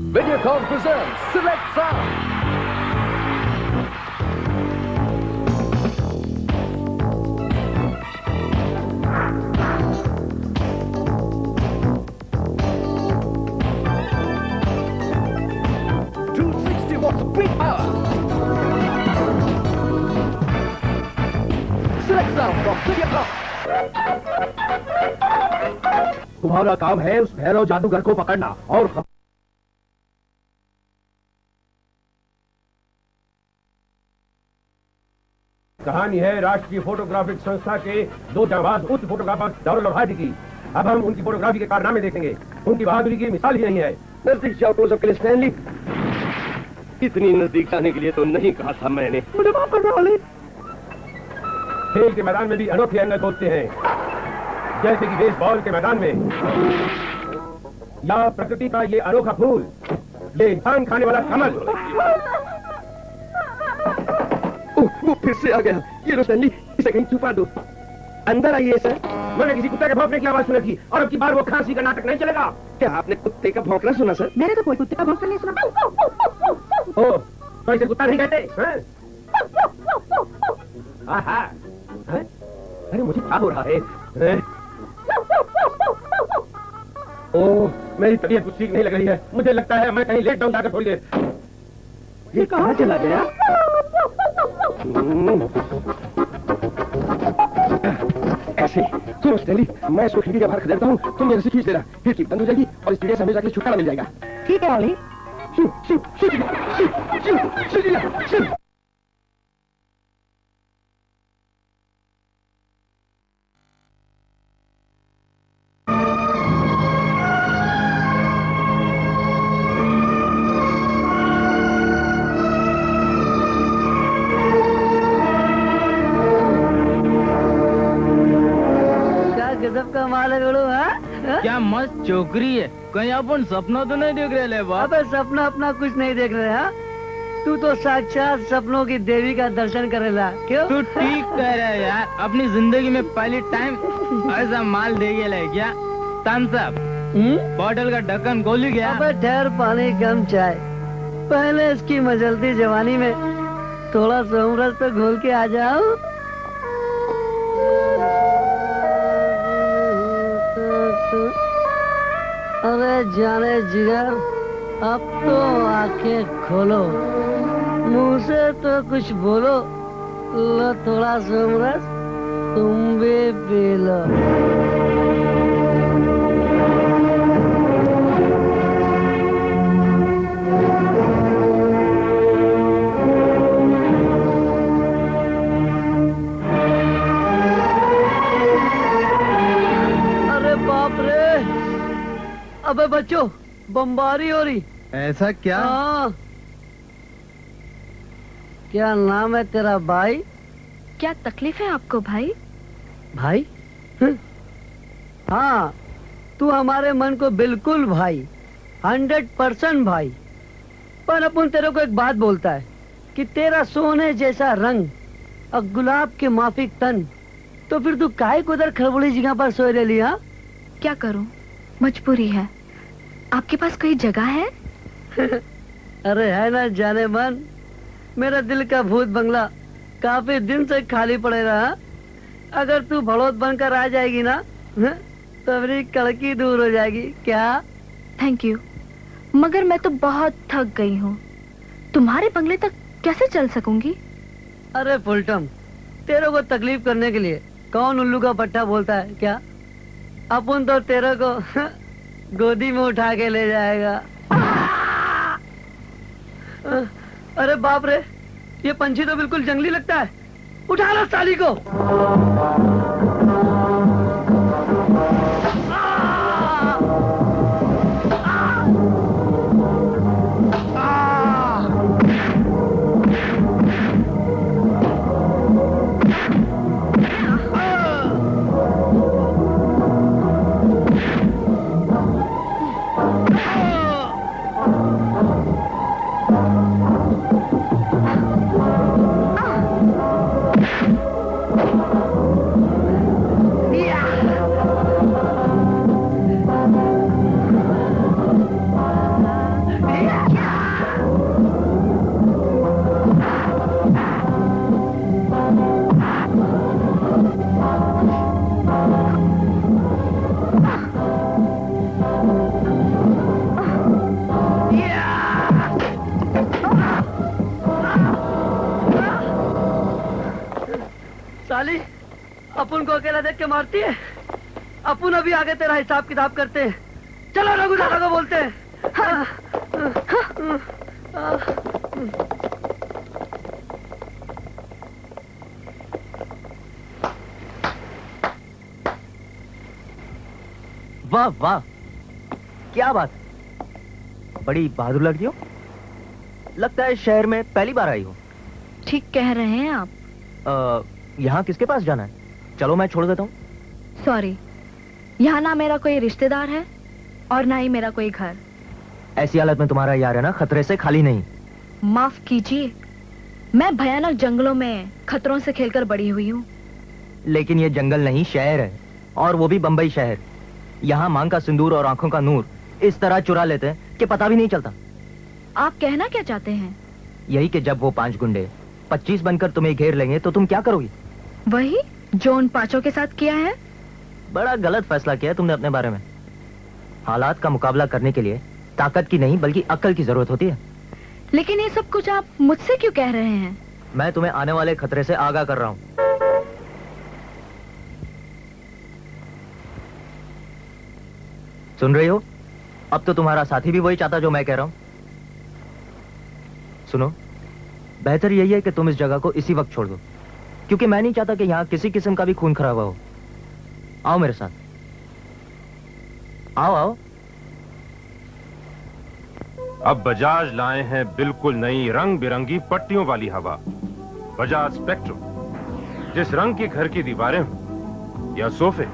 Videocon presents Select Sound. Peak power. Select sound from Videocon. तुम्हारा काम है उस भैरव जादूगर को पकड़ना और कहानी है राष्ट्रीय फोटोग्राफिक संस्था के दो जांबाज उच्च फोटोग्राफर दारुल और हाजी की। अब हम उनकी फोटोग्राफी के कारनामे देखेंगे। उनकी बहादुरी की मिसाल ही नहीं है। नजदीक जाओ क्लोजअप के लिए स्टैनली। इतनी नजदीक आने के लिए तो नहीं कहा था मैंने। मुझे माफ करना वाले। खेल के मैदान में भी अनोखे एंगल होते हैं, जैसे कि बेसबॉल के मैदान में, या प्रकृति का ये अनोखा फूल, ये इंसान खाने वाला कमल। वो फिर से आ गया। ये लो स्टैनली, इसे कहीं छुपा दो। अंदर आइए सर। मैंने किसी कुत्ते के भौंकने की आवाज सुनी थी और अब की बार वो खांसी का नाटक नहीं चलेगा। क्या आपने कुत्ते का भौंकना सुना सर? मैंने तो कोई कुत्ते का भौंकना नहीं सुना। ओ, तो इसे कुत्ता नहीं कहते? अरे मुझे क्या हो रहा है? ओह, मेरी तबीयत कुछ ठीक नहीं लग रही है। मुझे लगता है मैं कहीं लेट डाउन जाकर थोड़ी देर। ये कहाँ चला गया? ऐसे सुनो स्टैनली, मैं इसको खिड़की के बाहर खदेड़ता हूँ, तुम मेरे से खींच देना। खिड़की बंद हो जाएगी और इस चिड़िया से हमें जाके छुटकारा मिल जाएगा। ठीक है वाली। गजब का माल है बेड़ो। क्या मस्त चोकरी है। कहीं अपन सपना तो नहीं देख रहे ले बाप? अबे सपना अपना कुछ नहीं देख रहे हैं। तू तो साक्षात सपनों की देवी का दर्शन करेला। क्यों? तू ठीक कह रहा है यार। अपनी जिंदगी में पहली टाइम ऐसा माल दे गया क्या? थम्स अप बॉटल का ढक्कन खोल गया। अबे ठहर, पानी कम चाय। पहले इसकी मजलती जवानी में थोड़ा सा उमरस पे घोल के आ जाओ। अरे जाने जिगर, अब तो आंखें खोलो, मुंह से तो कुछ बोलो। लो थोड़ा सोमरस, तुम भी पी लो। अरे बाप रे, अबे बच्चों, बमबारी हो रही। ऐसा क्या? हाँ। क्या नाम है तेरा भाई? क्या तकलीफ है आपको भाई? भाई? हाँ, तू हमारे मन को बिल्कुल भाई, 100% भाई। पर अपन तेरे को एक बात बोलता है कि तेरा सोने जैसा रंग और गुलाब के माफिक तन, तो फिर तू काहे को उधर खड़बड़ी जगह पर सोए ले लिया? क्या करूं, मजबूरी है। आपके पास कोई जगह है? अरे है ना जाने मन, मेरा दिल का भूत बंगला काफी दिन से खाली पड़े रहा। अगर तू भड़ोत बनकर आ जाएगी ना, तो मेरी कड़की दूर हो जाएगी। क्या? थैंक यू, मगर मैं तो बहुत थक गई हूँ। तुम्हारे बंगले तक कैसे चल सकूंगी? अरे फुलटम, तेरे को तकलीफ करने के लिए कौन उल्लू का पट्टा बोलता है क्या? अपन तो तेरे को गोदी में उठा के ले जाएगा। अरे बाप रे, ये पंछी तो बिल्कुल जंगली लगता है। उठा लो साली को। साली, अपन को अकेला देख के मारती है। अपन अभी आगे तेरा हिसाब किताब करते हैं। चलो रघु दादा को बोलते हैं। वाह वाह, क्या बात, बड़ी बहादुर लड़की हो। लगता है शहर में पहली बार आई हो। ठीक कह रहे हैं आप। यहाँ किसके पास जाना है? चलो मैं छोड़ देता हूँ। सॉरी, यहाँ ना मेरा कोई रिश्तेदार है और ना ही मेरा कोई घर। ऐसी हालत में तुम्हारा यार है ना खतरे से खाली नहीं। माफ कीजिए, मैं भयानक जंगलों में खतरों से खेलकर बड़ी हुई हूँ। लेकिन ये जंगल नहीं, शहर है, और वो भी बंबई शहर। यहाँ मांग का सिंदूर और आंखों का नूर इस तरह चुरा लेते हैं कि पता भी नहीं चलता। आप कहना क्या चाहते हैं? यही कि जब वो 5 गुंडे 25 बनकर तुम्हें घेर लेंगे तो तुम क्या करोगी? वही जो उन 5 के साथ किया है। बड़ा गलत फैसला किया तुमने अपने बारे में। हालात का मुकाबला करने के लिए ताकत की नहीं बल्कि अक्ल की जरूरत होती है। लेकिन ये सब कुछ आप मुझसे क्यों कह रहे हैं? मैं तुम्हें आने वाले खतरे से आगाह कर रहा हूँ। सुन रही हो? अब तो तुम्हारा साथी भी वही चाहता जो मैं कह रहा हूँ। सुनो, बेहतर यही है कि तुम इस जगह को इसी वक्त छोड़ दो, क्योंकि मैं नहीं चाहता कि यहाँ किसी किस्म का भी खून खराबा हो। आओ मेरे साथ, आओ आओ। अब बजाज लाए हैं बिल्कुल नई रंग बिरंगी पट्टियों वाली हवा, बजाज स्पेक्ट्रम। जिस रंग के घर की दीवारें हो या सोफे,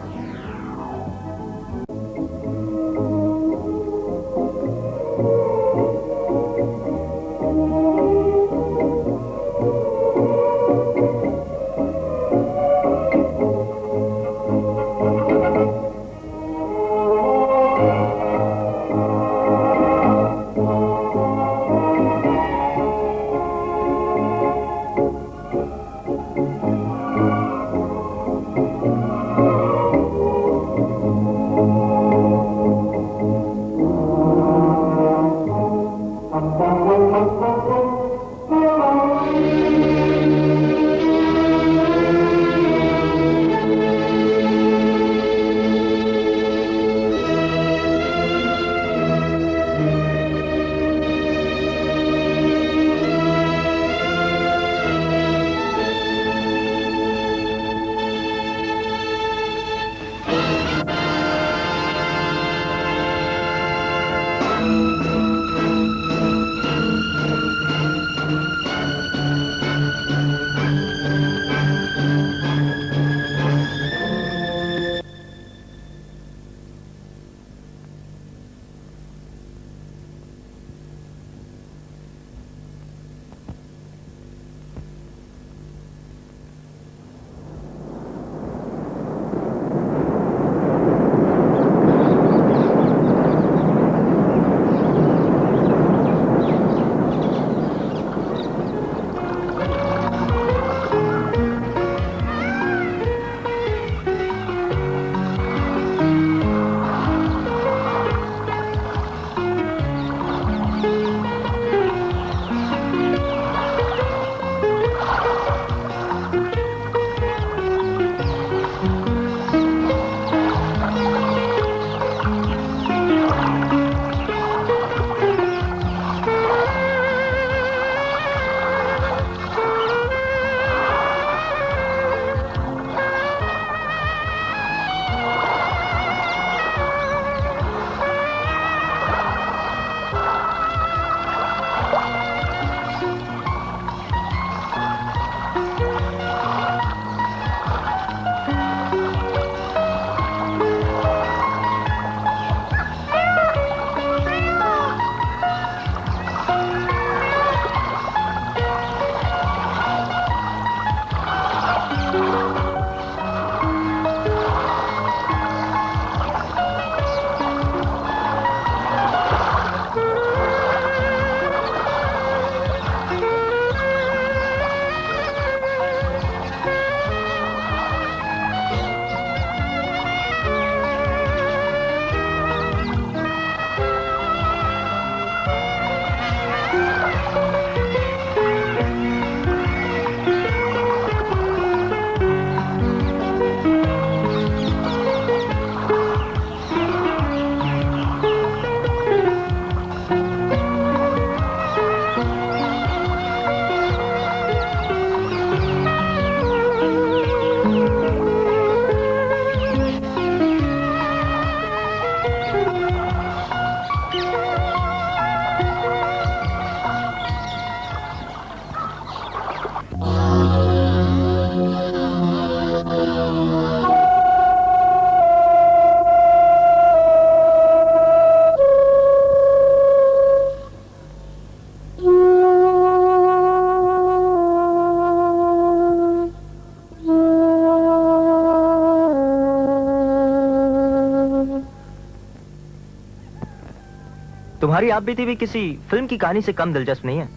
तुम्हारी आप बीती भी किसी फिल्म की कहानी से कम दिलचस्प नहीं है,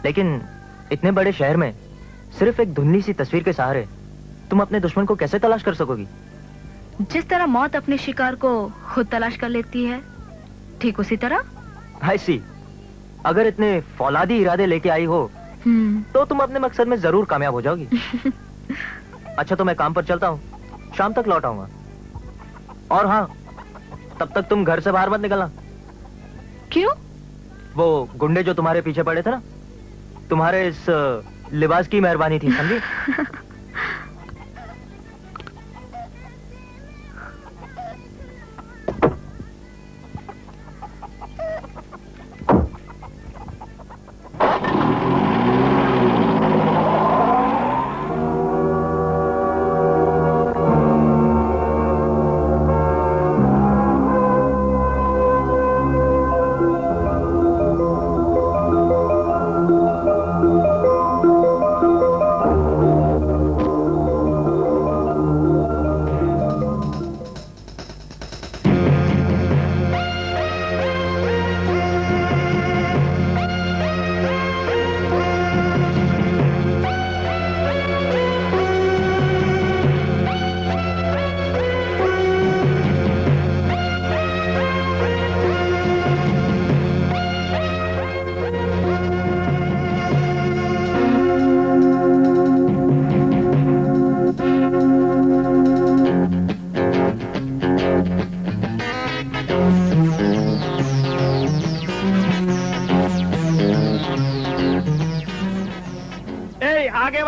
लेकिन इतने बड़े शहर में सिर्फ एक धुंधली सी तस्वीर के सहारे तुम अपने दुश्मन को कैसे तलाश कर सकोगी? जिस तरह मौत अपने शिकार को खुद तलाश कर लेती है, ठीक उसी तरह। आई सी, अगर इतने फौलादी इरादे लेके आई हो तो तुम अपने मकसद में जरूर कामयाब हो जाओगी। अच्छा तो मैं काम पर चलता हूँ, शाम तक लौट आऊंगा। और हाँ, तब तक तुम घर से बाहर मत निकलना। क्यों? वो गुंडे जो तुम्हारे पीछे पड़े थे ना, तुम्हारे इस लिबास की मेहरबानी थी, समझी?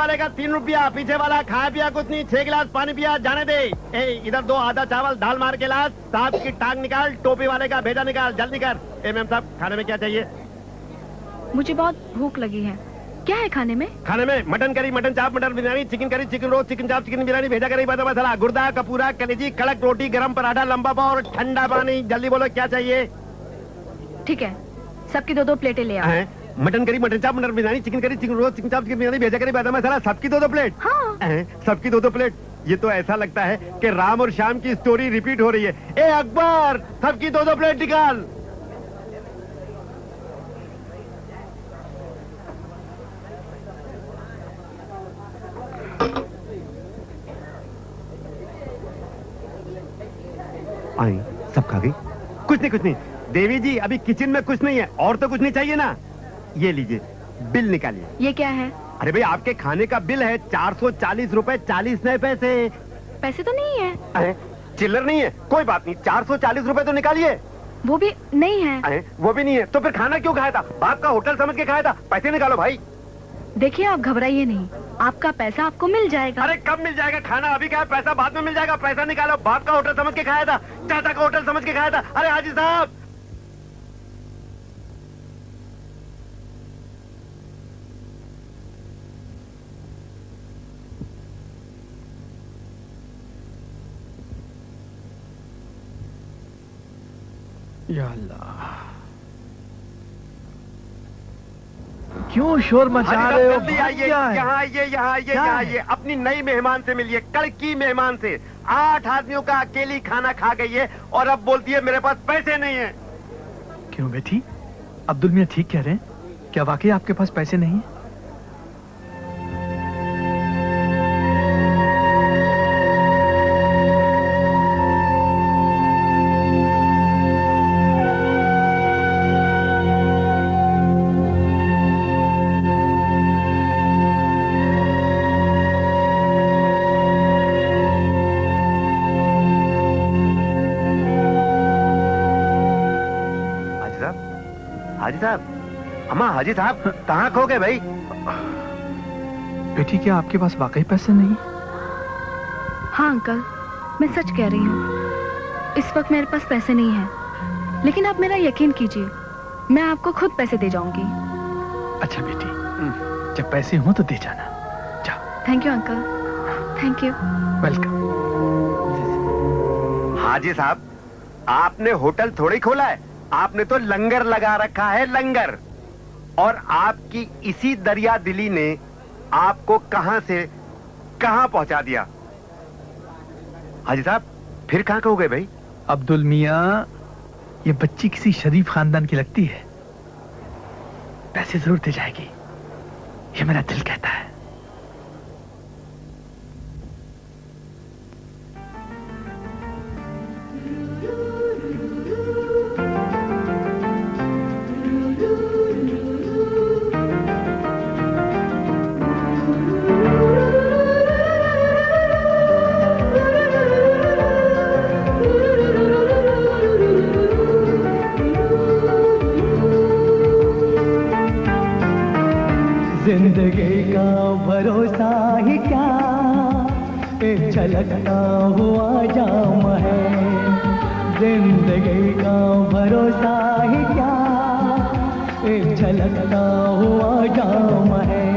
वाले का 3 रुपया, पीछे वाला खाया पिया कुछ नहीं, 6 गिलास पानी पिया, जाने दे। इधर 2 आधा चावल दाल मार के लास, साहब की टांग निकाल, टोपी वाले का भेजा निकाल, जल्दी कर। मैम साहब खाने में क्या चाहिए? मुझे बहुत भूख लगी है। क्या है खाने में? खाने में मटन करी, मटन चाप, mutton biryani, chicken curry, chicken roast, chicken चाप, चिकन बिरयानी, भेजा करी, बता मसाला, गुर्दा, कपूरा, कलेजी, कड़क रोटी, गरम पराठा, लंबा पाव और ठंडा पानी। जल्दी बोलो क्या चाहिए? ठीक है, सबकी 2-2 प्लेटें ले आओ। मटन करी, मटन चाप, mutton biryani, chicken curry, chicken roast, chicken चाप, चिकन बिरयानी, भेजा करी, बता मसाला, सबकी 2-2 प्लेट। हाँ। सबकी 2-2 प्लेट। ये तो ऐसा लगता है कि राम और श्याम की स्टोरी रिपीट हो रही है। ए अकबर, सबकी 2-2 प्लेट निकाल। आई सब खा गई? कुछ नहीं देवी जी, अभी किचन में कुछ नहीं है। और तो कुछ नहीं चाहिए ना? ये लीजिए बिल निकालिए। ये क्या है? अरे भाई आपके खाने का बिल है 440 रुपए 40 नए पैसे। पैसे तो नहीं है। अरे चिल्लर नहीं है? कोई बात नहीं, 440 रुपए तो निकालिए। वो भी नहीं है। अरे वो भी नहीं है तो फिर खाना क्यों खाया था? बाप का होटल समझ के खाया था। पैसे निकालो भाई। देखिए आप घबराइए नहीं, आपका पैसा आपको मिल जाएगा। अरे कब मिल जाएगा? खाना अभी क्या है, पैसा बाद में मिल जाएगा। पैसा निकालो। बाप का होटल समझ के खाया था, चाचा का होटल समझ के खाया था। अरे हाजी साहब, या अल्लाह, क्यों शोर मचा रहे हो? जल्दी आइए, यहाँ आइए, यहाँ आइए, यहाँ आइए। अपनी नई मेहमान से मिलिए, कड़की मेहमान से। 8 आदमियों का अकेली खाना खा गई है और अब बोलती है मेरे पास पैसे नहीं है। क्यों बेटी, अब्दुल मियां ठीक कह रहे हैं? क्या वाकई आपके पास पैसे नहीं है? हाजी साहब कहाँ खो गए भाई? बेटी क्या आपके पास वाकई पैसे नहीं? हाँ अंकल, मैं सच कह रही हूँ। इस वक्त मेरे पास पैसे नहीं हैं, लेकिन आप मेरा यकीन कीजिए, मैं आपको खुद पैसे दे जाऊंगी। अच्छा बेटी, जब पैसे हो तो दे जाना। जाओ। Thank you uncle, thank you. Welcome. हाजी साहब, आपने होटल थोड़ी खोला है, आपने तो लंगर लगा रखा है, लंगर। और आपकी इसी दरिया दिली ने आपको कहां से कहां पहुंचा दिया। हाजी साहब फिर कहां खो गए भाई? अब्दुल मियां, ये बच्ची किसी शरीफ खानदान की लगती है, पैसे जरूर दे जाएगी, ये मेरा दिल कहता है। जिंदगी का भरोसा ही क्या, एक छलकता हुआ जाम है। जिंदगी का भरोसा ही क्या, एक छलकता हुआ जाम है।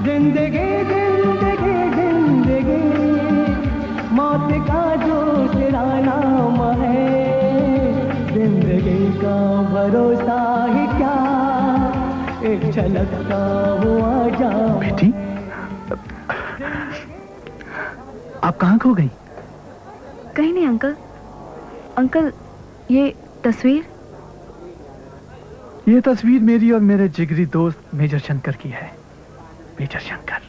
जिंदगी जिंदगी जिंदगी, मौत का दूसरा नाम है। जिंदगी का भरोसा ही क्या, एक छलकता हुआ जाम। बेटी आप कहाँ खो गई? कहीं नहीं अंकल। अंकल ये तस्वीर? ये तस्वीर मेरी और मेरे जिगरी दोस्त मेजर शंकर की है। मेजर शंकर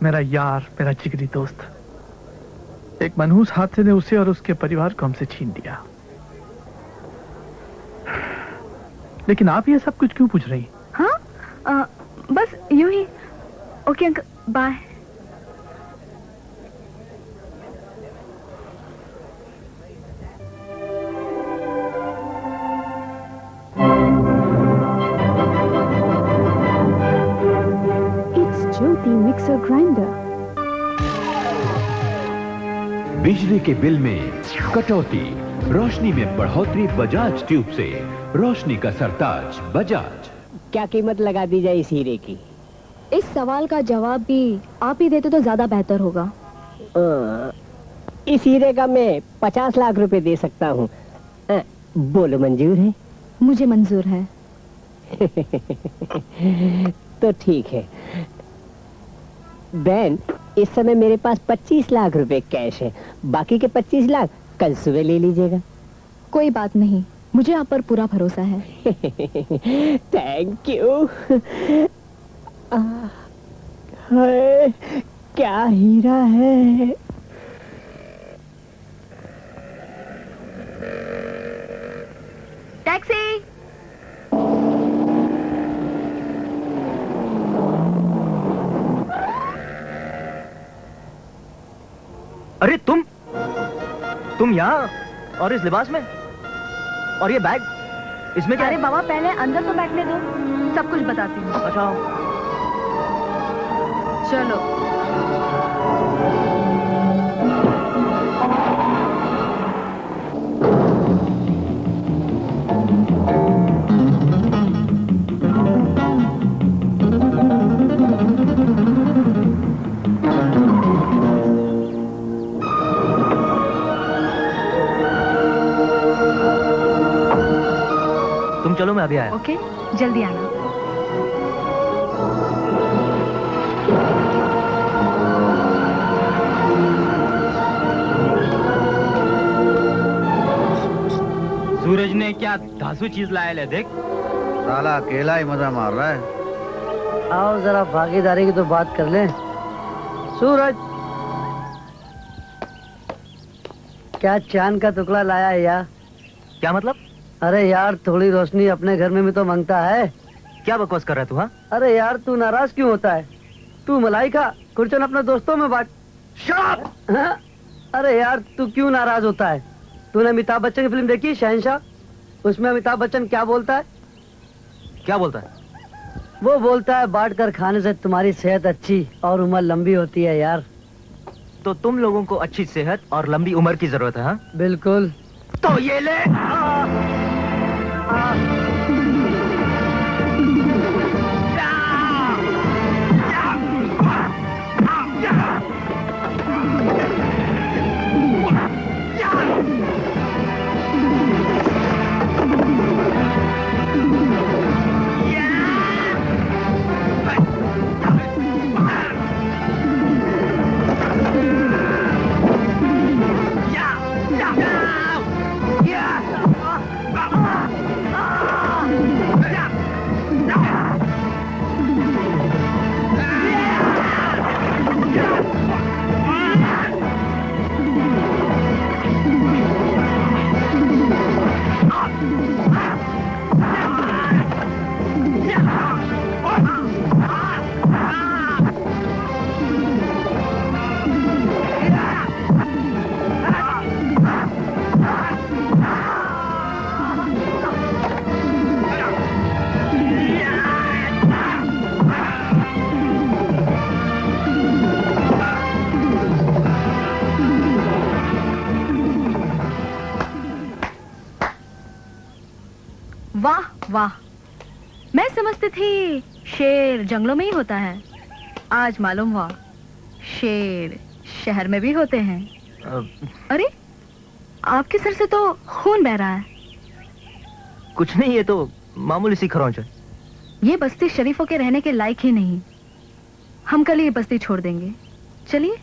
मेरा यार, मेरा जिगरी दोस्त। एक मनहूस हादसे ने उसे और उसके परिवार को हमसे छीन लिया। लेकिन आप ये सब कुछ क्यों पूछ रही? हाँ बस यूं ही। Okay uncle, bye. It's Jyoti mixer grinder. बिजली के बिल में कटौती, रोशनी में बढ़ोतरी बजाज ट्यूब से। रोशनी का सरताज बजाज। क्या कीमत लगा दी जाए इस हीरे की? इस सवाल का जवाब भी आप ही देते तो ज्यादा बेहतर होगा। इस हीरे का मैं 50 लाख रुपए दे सकता हूँ। बोलो, मंजूर है? मुझे मंजूर है। तो ठीक है बैन, इस समय मेरे पास 25 लाख रुपए कैश है। बाकी के 25 लाख कल सुबह ले लीजिएगा। कोई बात नहीं, मुझे आप पर पूरा भरोसा है। Thank you. क्या हीरा है। टैक्सी। अरे तुम यहाँ और इस लिबास में, और ये बैग इसमें क्या? अरे बाबा, पहले अंदर तो बैठने दो, सब कुछ बताती हूँ। अच्छा चलो। तुम चलो, मैं अभी आया। ओके, जल्दी आना। सूरज ने क्या धांसू चीज लाया ले, देख। साला अकेला ही मजा मार रहा है। आओ जरा भागीदारी की तो बात कर लें। सूरज, क्या चांद का टुकड़ा लाया है यार? क्या मतलब? अरे यार, थोड़ी रोशनी अपने घर में भी तो मांगता है। क्या बकवास कर रहा है तू? हाँ, अरे यार, तू नाराज क्यों होता है? तू मलाई खा, कुर्चन अपने दोस्तों में बांट। हाँ? अरे यार, तू क्यों नाराज होता है? तूने अमिताभ बच्चन की फिल्म देखी शहंशाह? उसमें अमिताभ बच्चन क्या बोलता है? क्या बोलता है? वो बोलता है, बांट कर खाने से तुम्हारी सेहत अच्छी और उम्र लंबी होती है यार। तो तुम लोगों को अच्छी सेहत और लंबी उम्र की जरूरत है? हाँ, बिल्कुल। तो ये ले। वाह वाह, मैं समझती थी शेर जंगलों में ही होता है, आज मालूम हुआ शेर शहर में भी होते हैं। अरे, आपके सर से तो खून बह रहा है। कुछ नहीं, ये तो मामूली सी खरोंच है। ये बस्ती शरीफों के रहने के लायक ही नहीं। हम कल ये बस्ती छोड़ देंगे। चलिए।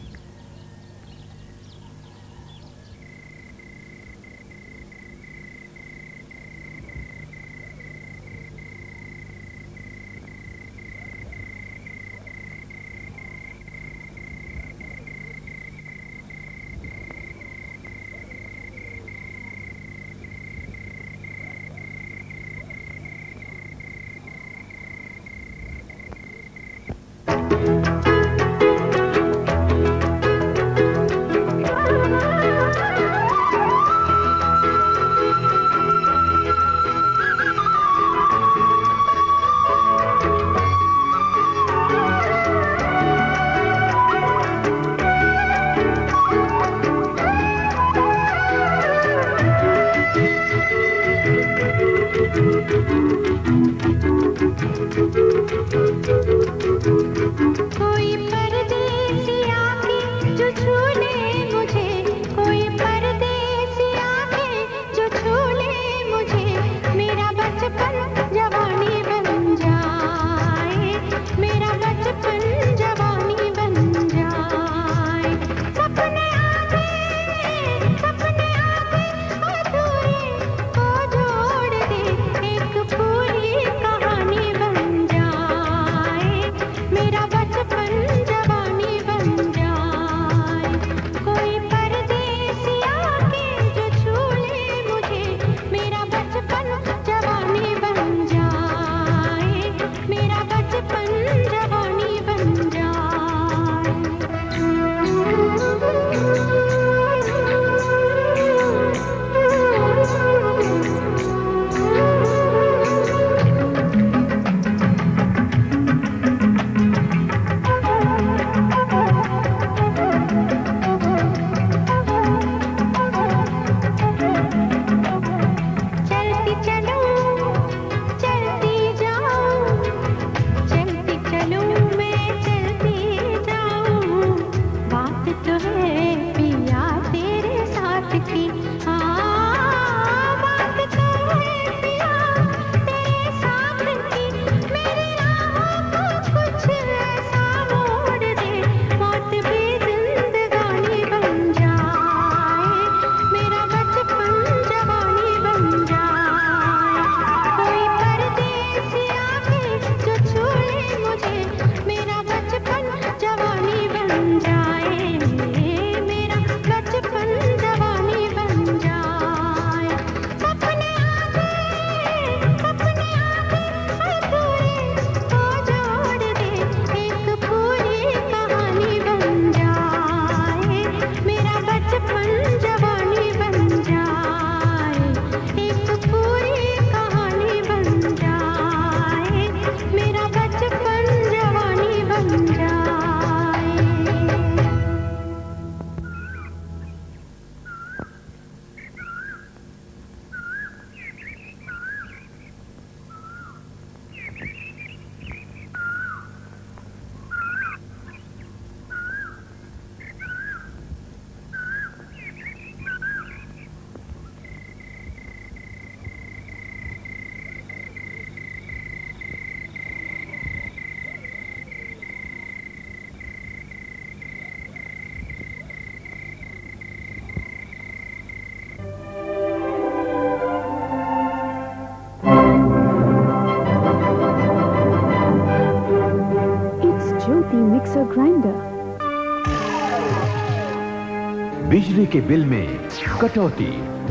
बिजली के बिल में कटौती,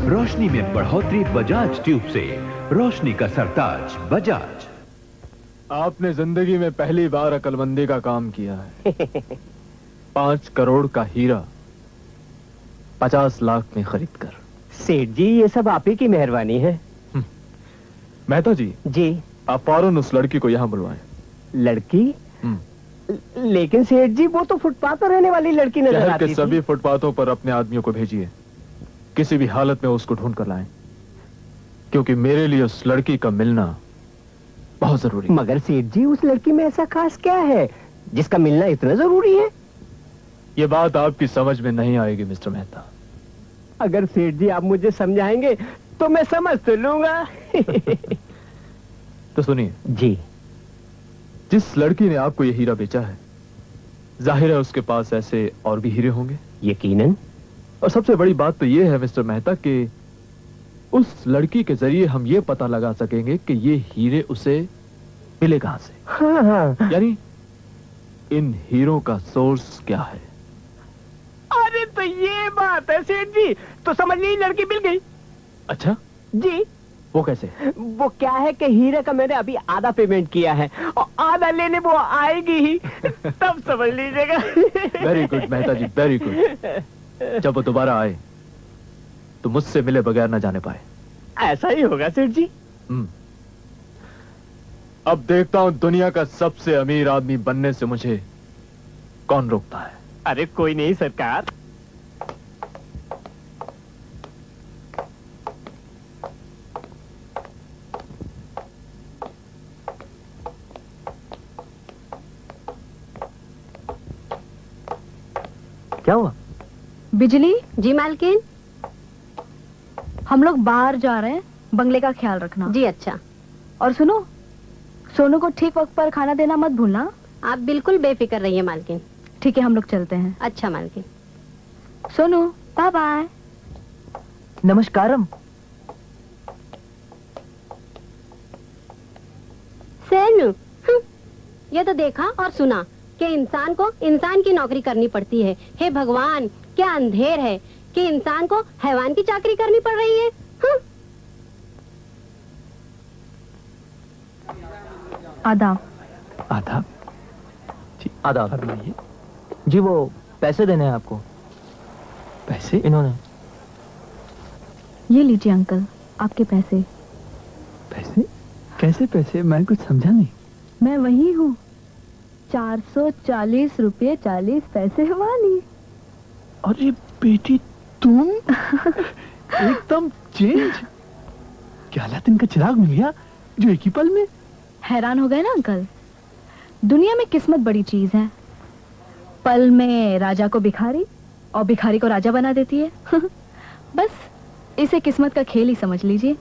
रोशनी में बढ़ोतरी बजाज ट्यूब से। रोशनी का सरताज बजाज। आपने जिंदगी में पहली बार अकलमंदी का काम किया है। 5 करोड़ का हीरा 50 लाख में खरीद कर। सेठ जी, ये सब आप ही की मेहरबानी है। मेहता जी। जी। आप फौरन उस लड़की को यहाँ बुलवाएं। लड़की? लेकिन सेठ जी, वो तो फुटपाथ पर रहने वाली लड़की नजर शहर आती के थी। सभी फुटपाथों पर अपने आदमियों को भेजिए, किसी भी हालत में उसको ढूंढ कर लाएं, क्योंकि मेरे लिए उस लड़की का मिलना बहुत जरूरी है। मगर सेठ जी, उस लड़की में ऐसा खास क्या है जिसका मिलना इतना जरूरी है? ये बात आपकी समझ में नहीं आएगी मिस्टर मेहता। अगर सेठ जी आप मुझे समझाएंगे तो मैं समझ तो लूंगा। तो सुनिए जी, जिस लड़की ने आपको ये हीरा बेचा है, जाहिर है उसके पास ऐसे और भी हीरे होंगे। यकीनन। और सबसे बड़ी बात तो ये है मिस्टर मेहता कि उस लड़की के जरिए हम ये पता लगा सकेंगे कि ये हीरे उसे मिले कहां से। हाँ हाँ। यानी इन हीरों का सोर्स क्या है। अरे तो ये बात है सेठ जी, तो समझ लीजिए लड़की मिल गई। अच्छा जी। वो कैसे? वो क्या है कि हीरे का मैंने अभी आधा पेमेंट किया है और आधा लेने वो आएगी ही, तब समझ लीजिएगा। वेरी गुड मेहता जी, वेरी गुड। जब वो दोबारा आए तो मुझसे मिले बगैर ना जाने पाए। ऐसा ही होगा सेठ जी। अब देखता हूं दुनिया का सबसे अमीर आदमी बनने से मुझे कौन रोकता है। अरे कोई नहीं सरकार। क्या हुआ? बिजली? जी मालकिन। हम लोग बाहर जा रहे हैं, बंगले का ख्याल रखना। जी अच्छा। और सुनो, सोनू को ठीक वक्त पर खाना देना मत भूलना। आप बिल्कुल बेफिक्र रहिए मालकिन। ठीक है, हम लोग चलते हैं। अच्छा मालकिन। Sonu, bye bye. नमस्कारम। सोनू, ये तो देखा और सुना कि इंसान को इंसान की नौकरी करनी पड़ती है। हे भगवान, क्या अंधेर है कि इंसान को हैवान की चाकरी करनी पड़ रही है। आदाब। आदाब। आदाब। जी वो पैसे देने हैं आपको। पैसे? इन्होंने। ये लीजिए अंकल, आपके पैसे। पैसे? कैसे पैसे? मैं कुछ समझा नहीं। मैं वही हूँ, 440 रुपये 40 पैसे वाली। अरे बेटी तुम एकदम चेंज। क्या अलादीन का चिराग मिल गया जो एक ही पल में? हैरान हो गए ना अंकल? दुनिया में किस्मत बड़ी चीज है। पल में राजा को भिखारी और भिखारी को राजा बना देती है। बस इसे किस्मत का खेल ही समझ लीजिए।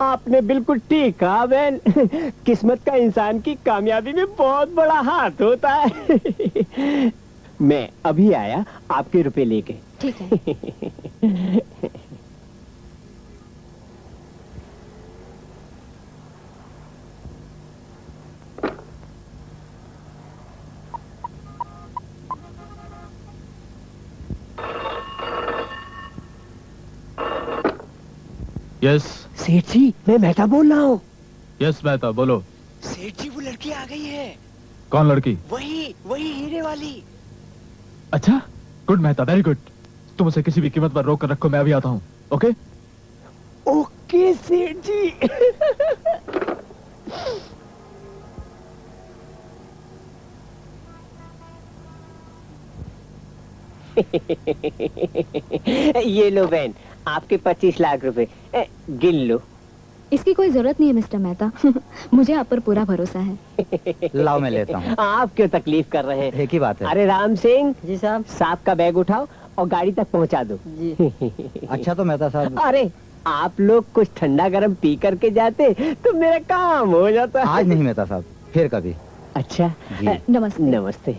आपने बिल्कुल ठीक कहा बहन। किस्मत का इंसान की कामयाबी में बहुत बड़ा हाथ होता है। मैं अभी आया आपके रुपए लेके। ठीक है। यस सेठ जी, मैं मेहता बोल रहा हूँ। यस मेहता, बोलो। सेठ जी, वो लड़की आ गई है। कौन लड़की? वही हीरे वाली। अच्छा, गुड मेहता, वेरी गुड। तुम उसे किसी भी कीमत पर रोक कर रखो, मैं अभी आता हूँ। ओके ओके सेठ जी। ये लो बहन, आपके 25 लाख रुपए। गिन लो। इसकी कोई जरूरत नहीं है मिस्टर मेहता। मुझे आप पर पूरा भरोसा है। लाओ मैं लेता हूँ। आप क्यों तकलीफ कर रहे हैं? एक ही बात है। अरे राम सिंह जी साहब, सांप का बैग उठाओ और गाड़ी तक पहुँचा दो। जी। अच्छा तो मेहता साहब, अरे आप लोग कुछ ठंडा गरम पी करके जाते तो मेरा काम हो जाता। आज नहीं मेहता साहब, फिर कभी। अच्छा जी। नमस्ते। नमस्ते।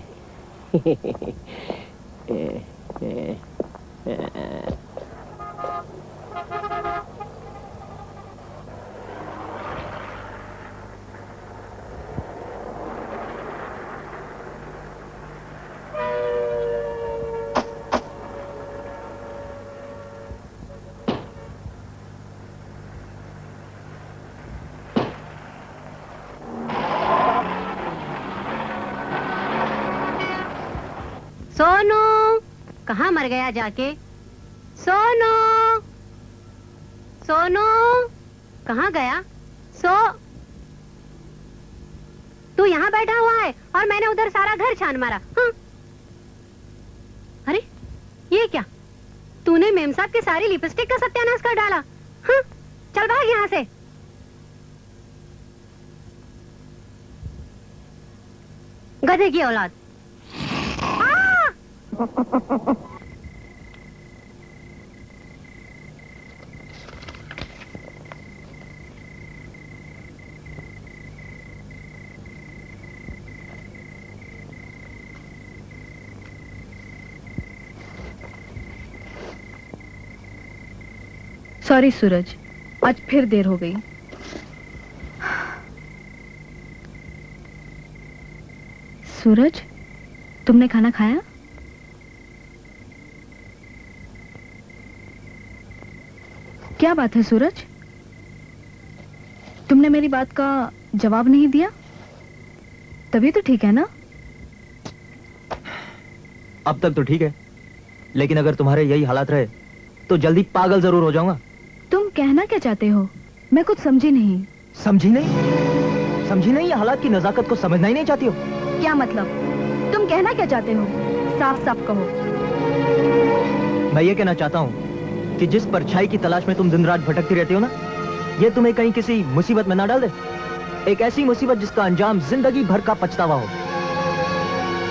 सोनू कहाँ मर गया जाके? सोनू सोनू कहाँ गया? तू यहाँ बैठा हुआ है और मैंने उधर सारा घर छान मारा। हाँ? अरे ये क्या? तूने मेम साहब की सारी लिपस्टिक का सत्यानाश कर डाला। हाँ? चल भाग यहाँ से। गधे की औलाद। सॉरी सूरज, आज फिर देर हो गई। सूरज, तुमने खाना खाया? क्या बात है सूरज? तुमने मेरी बात का जवाब नहीं दिया? तभी तो ठीक है ना? अब तक तो ठीक है, लेकिन अगर तुम्हारे यही हालात रहे तो जल्दी पागल जरूर हो जाऊंगा। तुम कहना क्या चाहते हो? मैं कुछ समझी नहीं। समझी नहीं? समझी नहीं या हालात की नजाकत को समझना ही नहीं चाहती हो? क्या मतलब? तुम कहना क्या चाहते हो? साफ साफ कहो। मैं ये कहना चाहता हूँ कि जिस परछाई की तलाश में तुम दिन रात भटकती रहती हो ना, ये तुम्हें कहीं किसी मुसीबत में ना डाल दे। एक ऐसी मुसीबत जिसका अंजाम जिंदगी भर का पछतावा हो।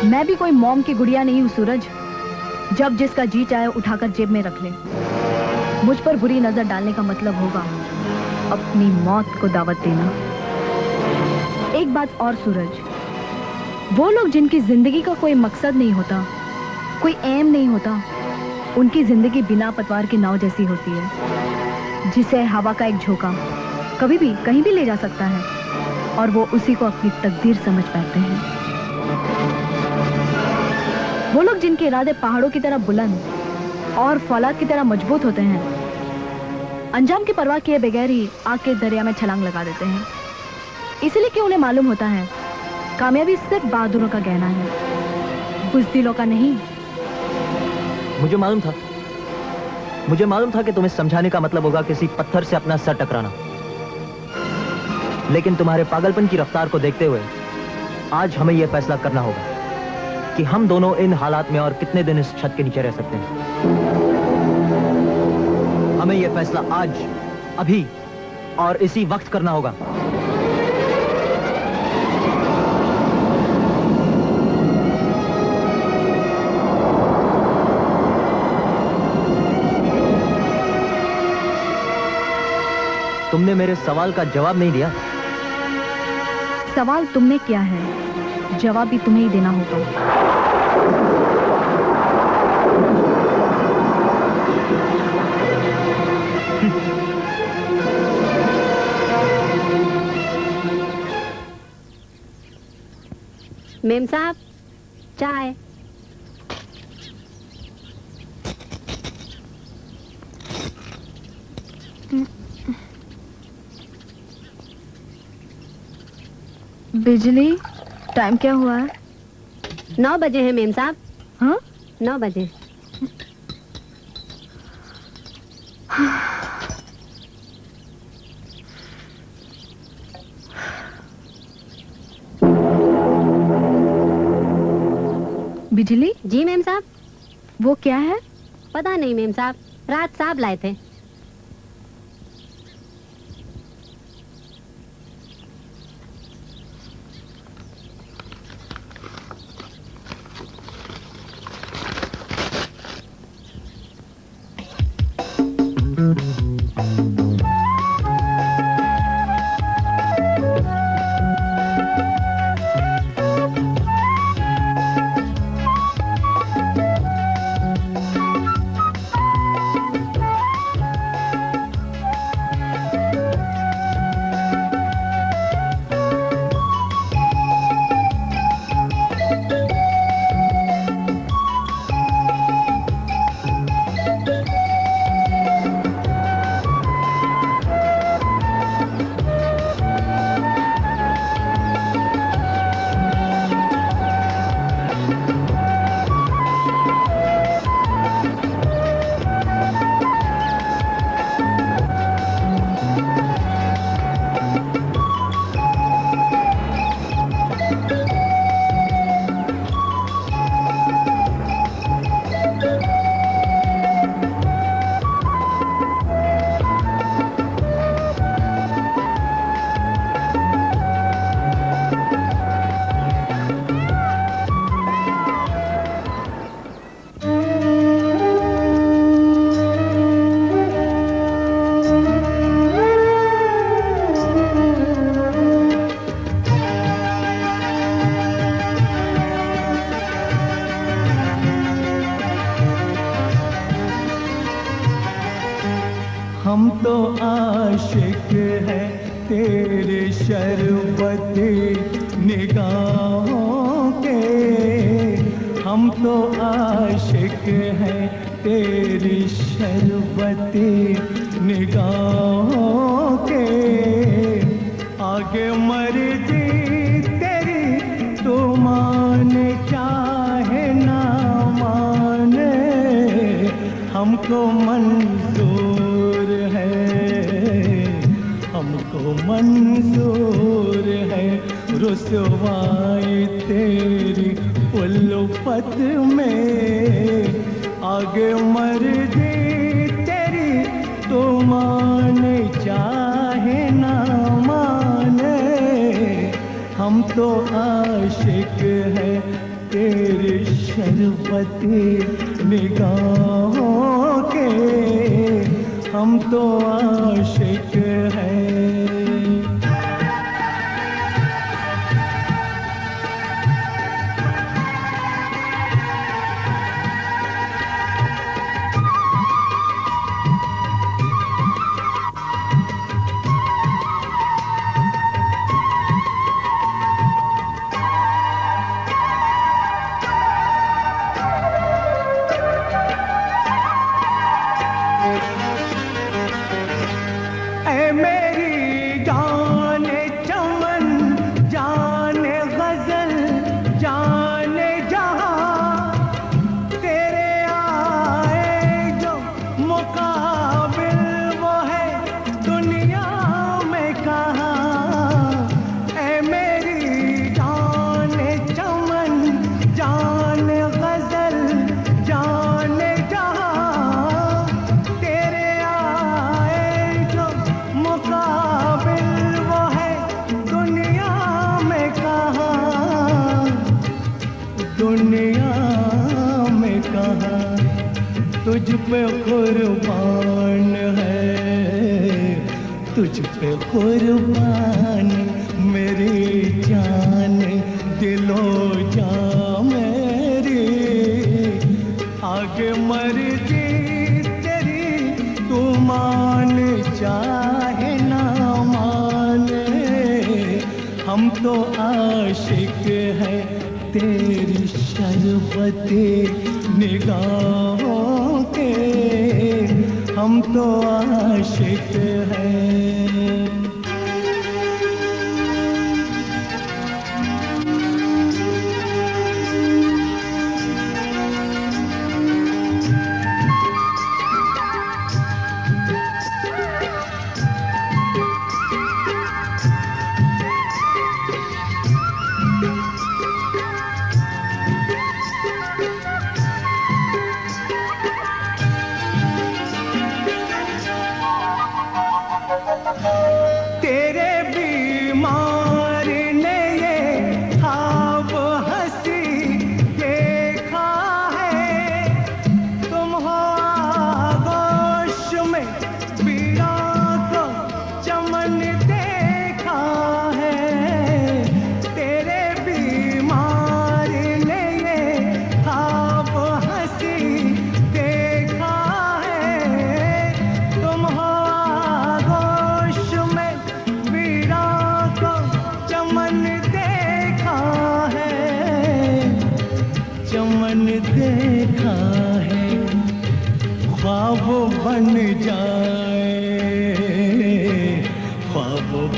मैं भी कोई मॉम की गुड़िया नहीं हूँ सूरज, जब जिसका जी चाहे उठाकर जेब में रख ले। मुझ पर बुरी नजर डालने का मतलब होगा अपनी मौत को दावत देना। एक बात और सूरज, वो लोग जिनकी जिंदगी का कोई मकसद नहीं होता, कोई एम नहीं होता, उनकी जिंदगी बिना पतवार की नाव जैसी होती है, जिसे हवा का एक झोंका कभी भी कहीं भी ले जा सकता है और वो उसी को अपनी तकदीर समझ पाते हैं। वो लोग जिनके इरादे पहाड़ों की तरह बुलंद और फौलाद की तरह मजबूत होते हैं, अंजाम की परवाह किए बगैर ही आग के दरिया में छलांग लगा देते हैं। इसलिए कि उन्हें मालूम होता है कामयाबी सिर्फ बहादुरों का गहना है, बुज़दिलों का नहीं। मुझे मालूम था कि तुम्हें समझाने का मतलब होगा किसी पत्थर से अपना सर टकराना, लेकिन तुम्हारे पागलपन की रफ्तार को देखते हुए आज हमें यह फैसला करना होगा कि हम दोनों इन हालात में और कितने दिन इस छत के नीचे रह सकते हैं। हमें यह फैसला आज, अभी और इसी वक्त करना होगा। तुमने मेरे सवाल का जवाब नहीं दिया। सवाल तुमने किया है, जवाब भी तुम्हें ही देना होगा। मेम साहब, चाय। बिजली, टाइम क्या हुआ है? 9 बजे है मेम साहब। हाँ? 9 बजे। बिजली? जी मेम साहब। वो क्या है? पता नहीं मेम साहब, रात साहब लाए थे। आशिक है तेरे शरबती निगाहों के, हम तो आशिक हैं तेरी शरबती निगाहों के। आगे मर्जी तेरी तू माने चाहे ना माने, हमको मंजूर है, हमको मंजूर है रुसवाई तेरी उल्फत में। आगे मर्जी तेरी तो माने चाहे ना माने, हम तो आशिक है तेरी शरबती निगाहों के, हम तो आशिक हैं। तुझ पे कुर्बान है, तुझ पे कुर्बान मेरी जान दिलो जान मेरी। आगे मर्जी तेरी तू मान चाहे ना माने, हम तो आशिक है तेरी शरबती निगाहों के, हम तो आशिक हैं।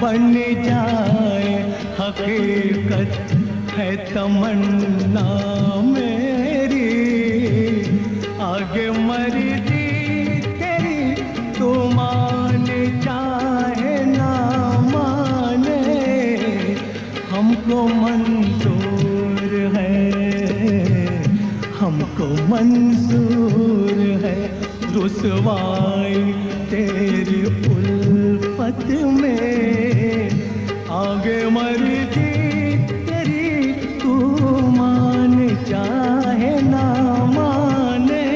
बन जाए हकीकत है तमन्ना मेरी। आगे मर्जी तेरी तू मान चाहे ना माने, हमको मंजूर है, हमको मंजूर है रुसवाई तेरी उल्फत में। आगे मर्जी तेरी तू मान चाहे ना माने,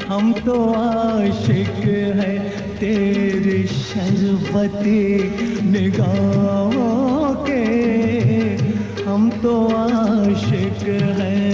हम तो आशिक है तेरी शरबती निगाहों के, हम तो आशिक हैं।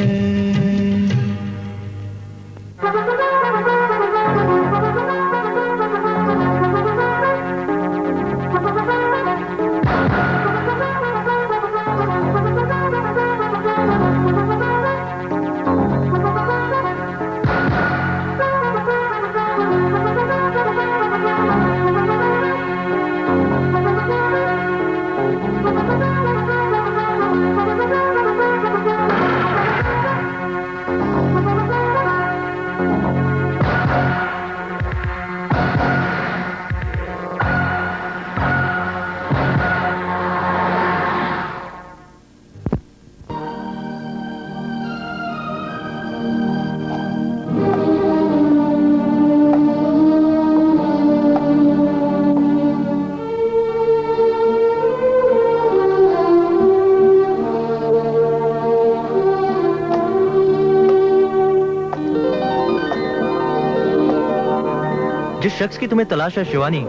शख्स की तुम्हें तलाश है शिवानी,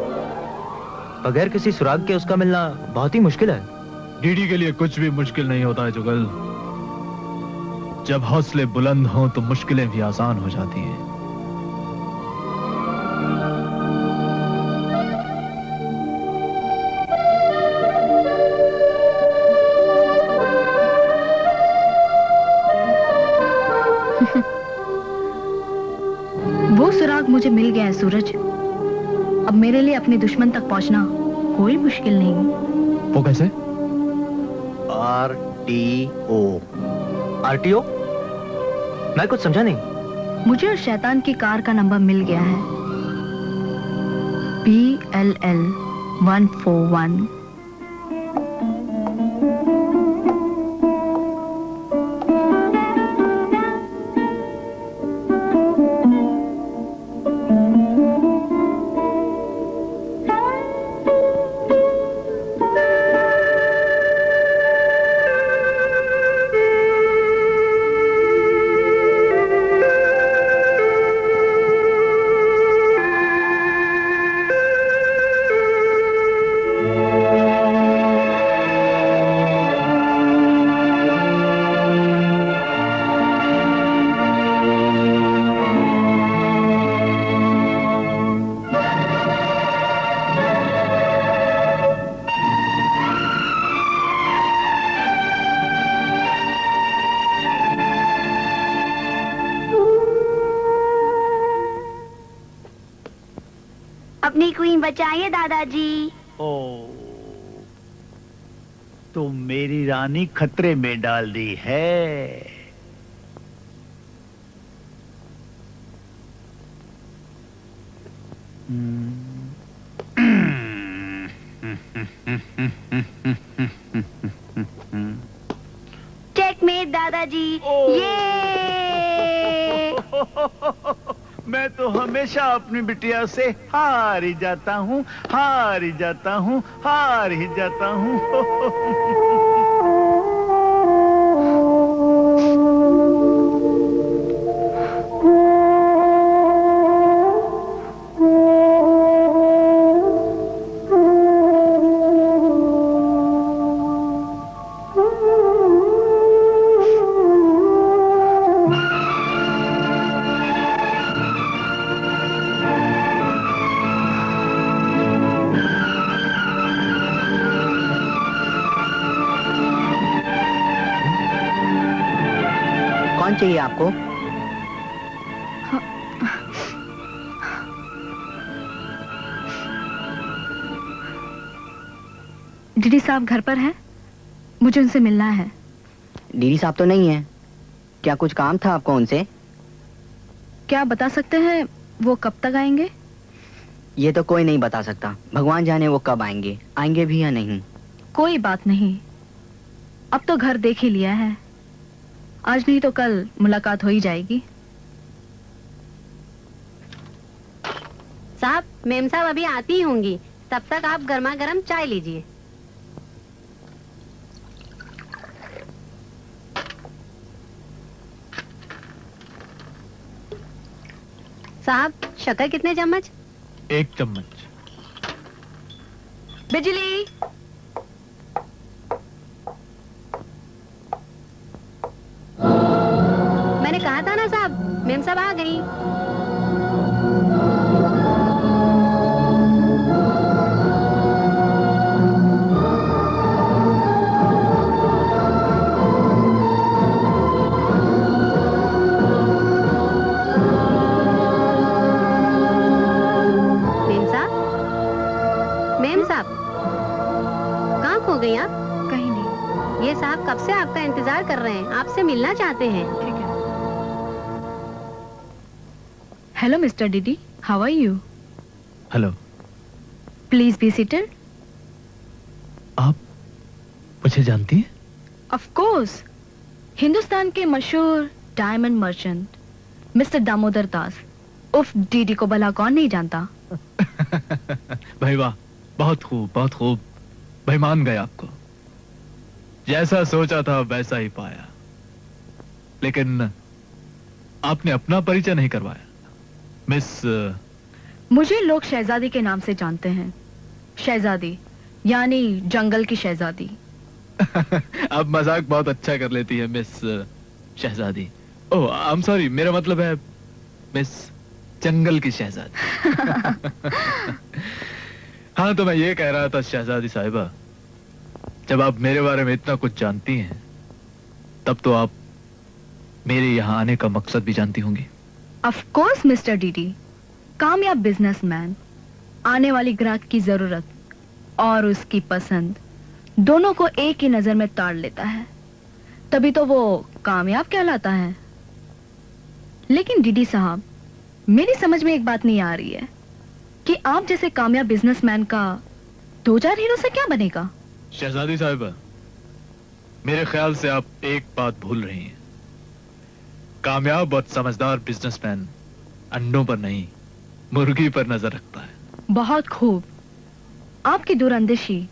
बगैर किसी सुराग के उसका मिलना बहुत ही मुश्किल है। डीडी के लिए कुछ भी मुश्किल नहीं होता है जुगल। जब हौसले बुलंद हों तो मुश्किलें भी आसान हो जाती हैं। वो सुराग मुझे मिल गया है सूरज। अब मेरे लिए अपने दुश्मन तक पहुंचना कोई मुश्किल नहीं। वो कैसे? RTO। RTO? मैं कुछ समझा नहीं। मुझे उस शैतान की कार का नंबर मिल गया है, PLL 141। अपनी क्वीन बचाइए दादाजी। ओ, तो मेरी रानी खतरे में डाल दी है। चेकमेट दादाजी। ये मैं तो हमेशा अपनी बिटिया से हार ही जाता हूँ, हार ही जाता हूँ, हार ही जाता हूँ। कौन चाहिए आपको? डीडी साहब घर पर हैं? मुझे उनसे मिलना है। डीडी साहब तो नहीं है। क्या कुछ काम था आपको उनसे? क्या बता सकते हैं वो कब तक आएंगे? ये तो कोई नहीं बता सकता। भगवान जाने वो कब आएंगे, आएंगे भी या नहीं। कोई बात नहीं, अब तो घर देख ही लिया है। आज नहीं तो कल मुलाकात हो ही जाएगी। साहब, मेम साहब अभी आती ही होंगी, तब तक आप गर्मा गर्म चाय लीजिए। साहब, शक्कर कितने चम्मच? 1 चम्मच। बिजली। मैंने कहा था ना साहब, मेम साहब आ गई। मेम साहब, कहाँ खो गई आप? कहीं नहीं। ये साहब कब से आपका इंतजार कर रहे हैं, आपसे मिलना चाहते हैं। ठीक है। Hello mister DD, how are you? Hello. Please be seated. आप मुझे जानती हैं? ऑफ कोर्स, हिंदुस्तान के मशहूर diamond merchant mister Damodar Das. उफ, डीडी को भला कौन नहीं जानता। भाई वाह, बहुत खूब, बहुत खूब। भाई मान गए आपको। जैसा सोचा था वैसा ही पाया, लेकिन आपने अपना परिचय नहीं करवाया। मिस मुझे लोग शहजादी के नाम से जानते हैं। शहजादी यानी जंगल की शहजादी। अब मजाक बहुत अच्छा कर लेती है miss Shahzadi. Oh I am sorry, मेरा मतलब है मिस जंगल की शहजादी। हाँ तो मैं ये कह रहा था शहजादी साहिबा, जब आप मेरे बारे में इतना कुछ जानती हैं तब तो आप मेरे यहाँ आने का मकसद भी जानती होंगी। ऑफ कोर्स मिस्टर डीडी, कामयाब बिजनेसमैन आने वाली ग्राहक की जरूरत और उसकी पसंद दोनों को एक ही नजर में ताड़ लेता है, तभी तो वो कामयाब कहलाता है। लेकिन डीडी साहब, मेरी समझ में एक बात नहीं आ रही है कि आप जैसे कामयाब बिजनेसमैन का 2-4 हीरो से क्या बनेगा? शहजादी साहिबा, मेरे ख्याल से आप एक बात भूल रही हैं। कामयाब और समझदार बिजनेसमैन अंडों पर नहीं, मुर्गी पर नजर रखता है। बहुत खूब। आपकी दूरअंदेशी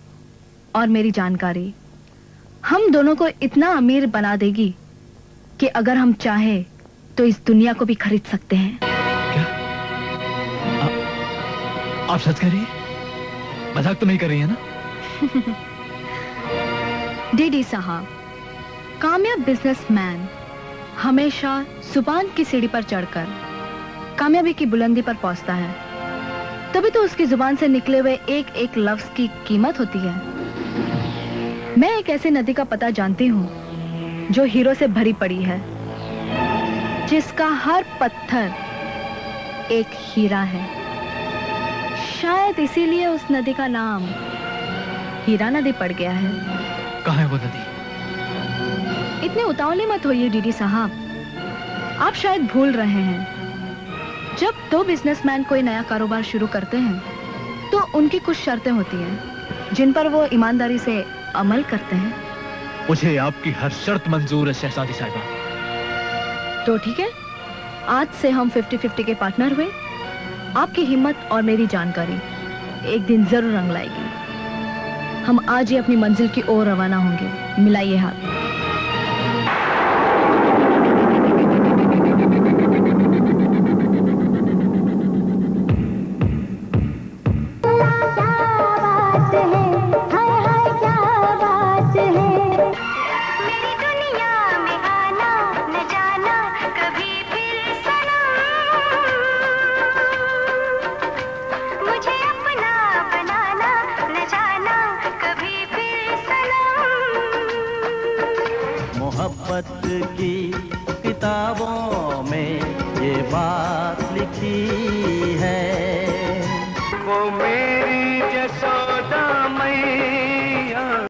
और मेरी जानकारी हम दोनों को इतना अमीर बना देगी कि अगर हम चाहे तो इस दुनिया को भी खरीद सकते हैं। क्या? आप सच कह रही हैं? मजाक तो नहीं कर रही है ना? डीडी साहब, कामयाब बिजनेसमैन हमेशा जुबान की सीढ़ी पर चढ़कर कामयाबी की बुलंदी पर पहुंचता है, तभी तो उसकी जुबान से निकले हुए एक एक लफ्ज की कीमत होती है। मैं एक ऐसी नदी का पता जानती हूँ जो हीरो से भरी पड़ी है, जिसका हर पत्थर एक हीरा है। शायद इसीलिए उस नदी का नाम हीरा नदी पड़ गया है। कहाँ है वो नदी? इतने उतावले मत होइए डीडी साहब, आप शायद भूल रहे हैं, जब 2 बिजनेसमैन कोई नया कारोबार शुरू करते हैं तो उनकी कुछ शर्तें होती हैं जिन पर वो ईमानदारी से अमल करते हैं। मुझे आपकी हर शर्त मंजूर है शहजादी साहिबा। तो ठीक है, आज से हम 50-50 के पार्टनर हुए। आपकी हिम्मत और मेरी जानकारी एक दिन जरूर रंग लाएगी। हम आज ही अपनी मंजिल की ओर रवाना होंगे। मिलाइए हाथ। मोहब्बत की किताबों में ये बात लिखी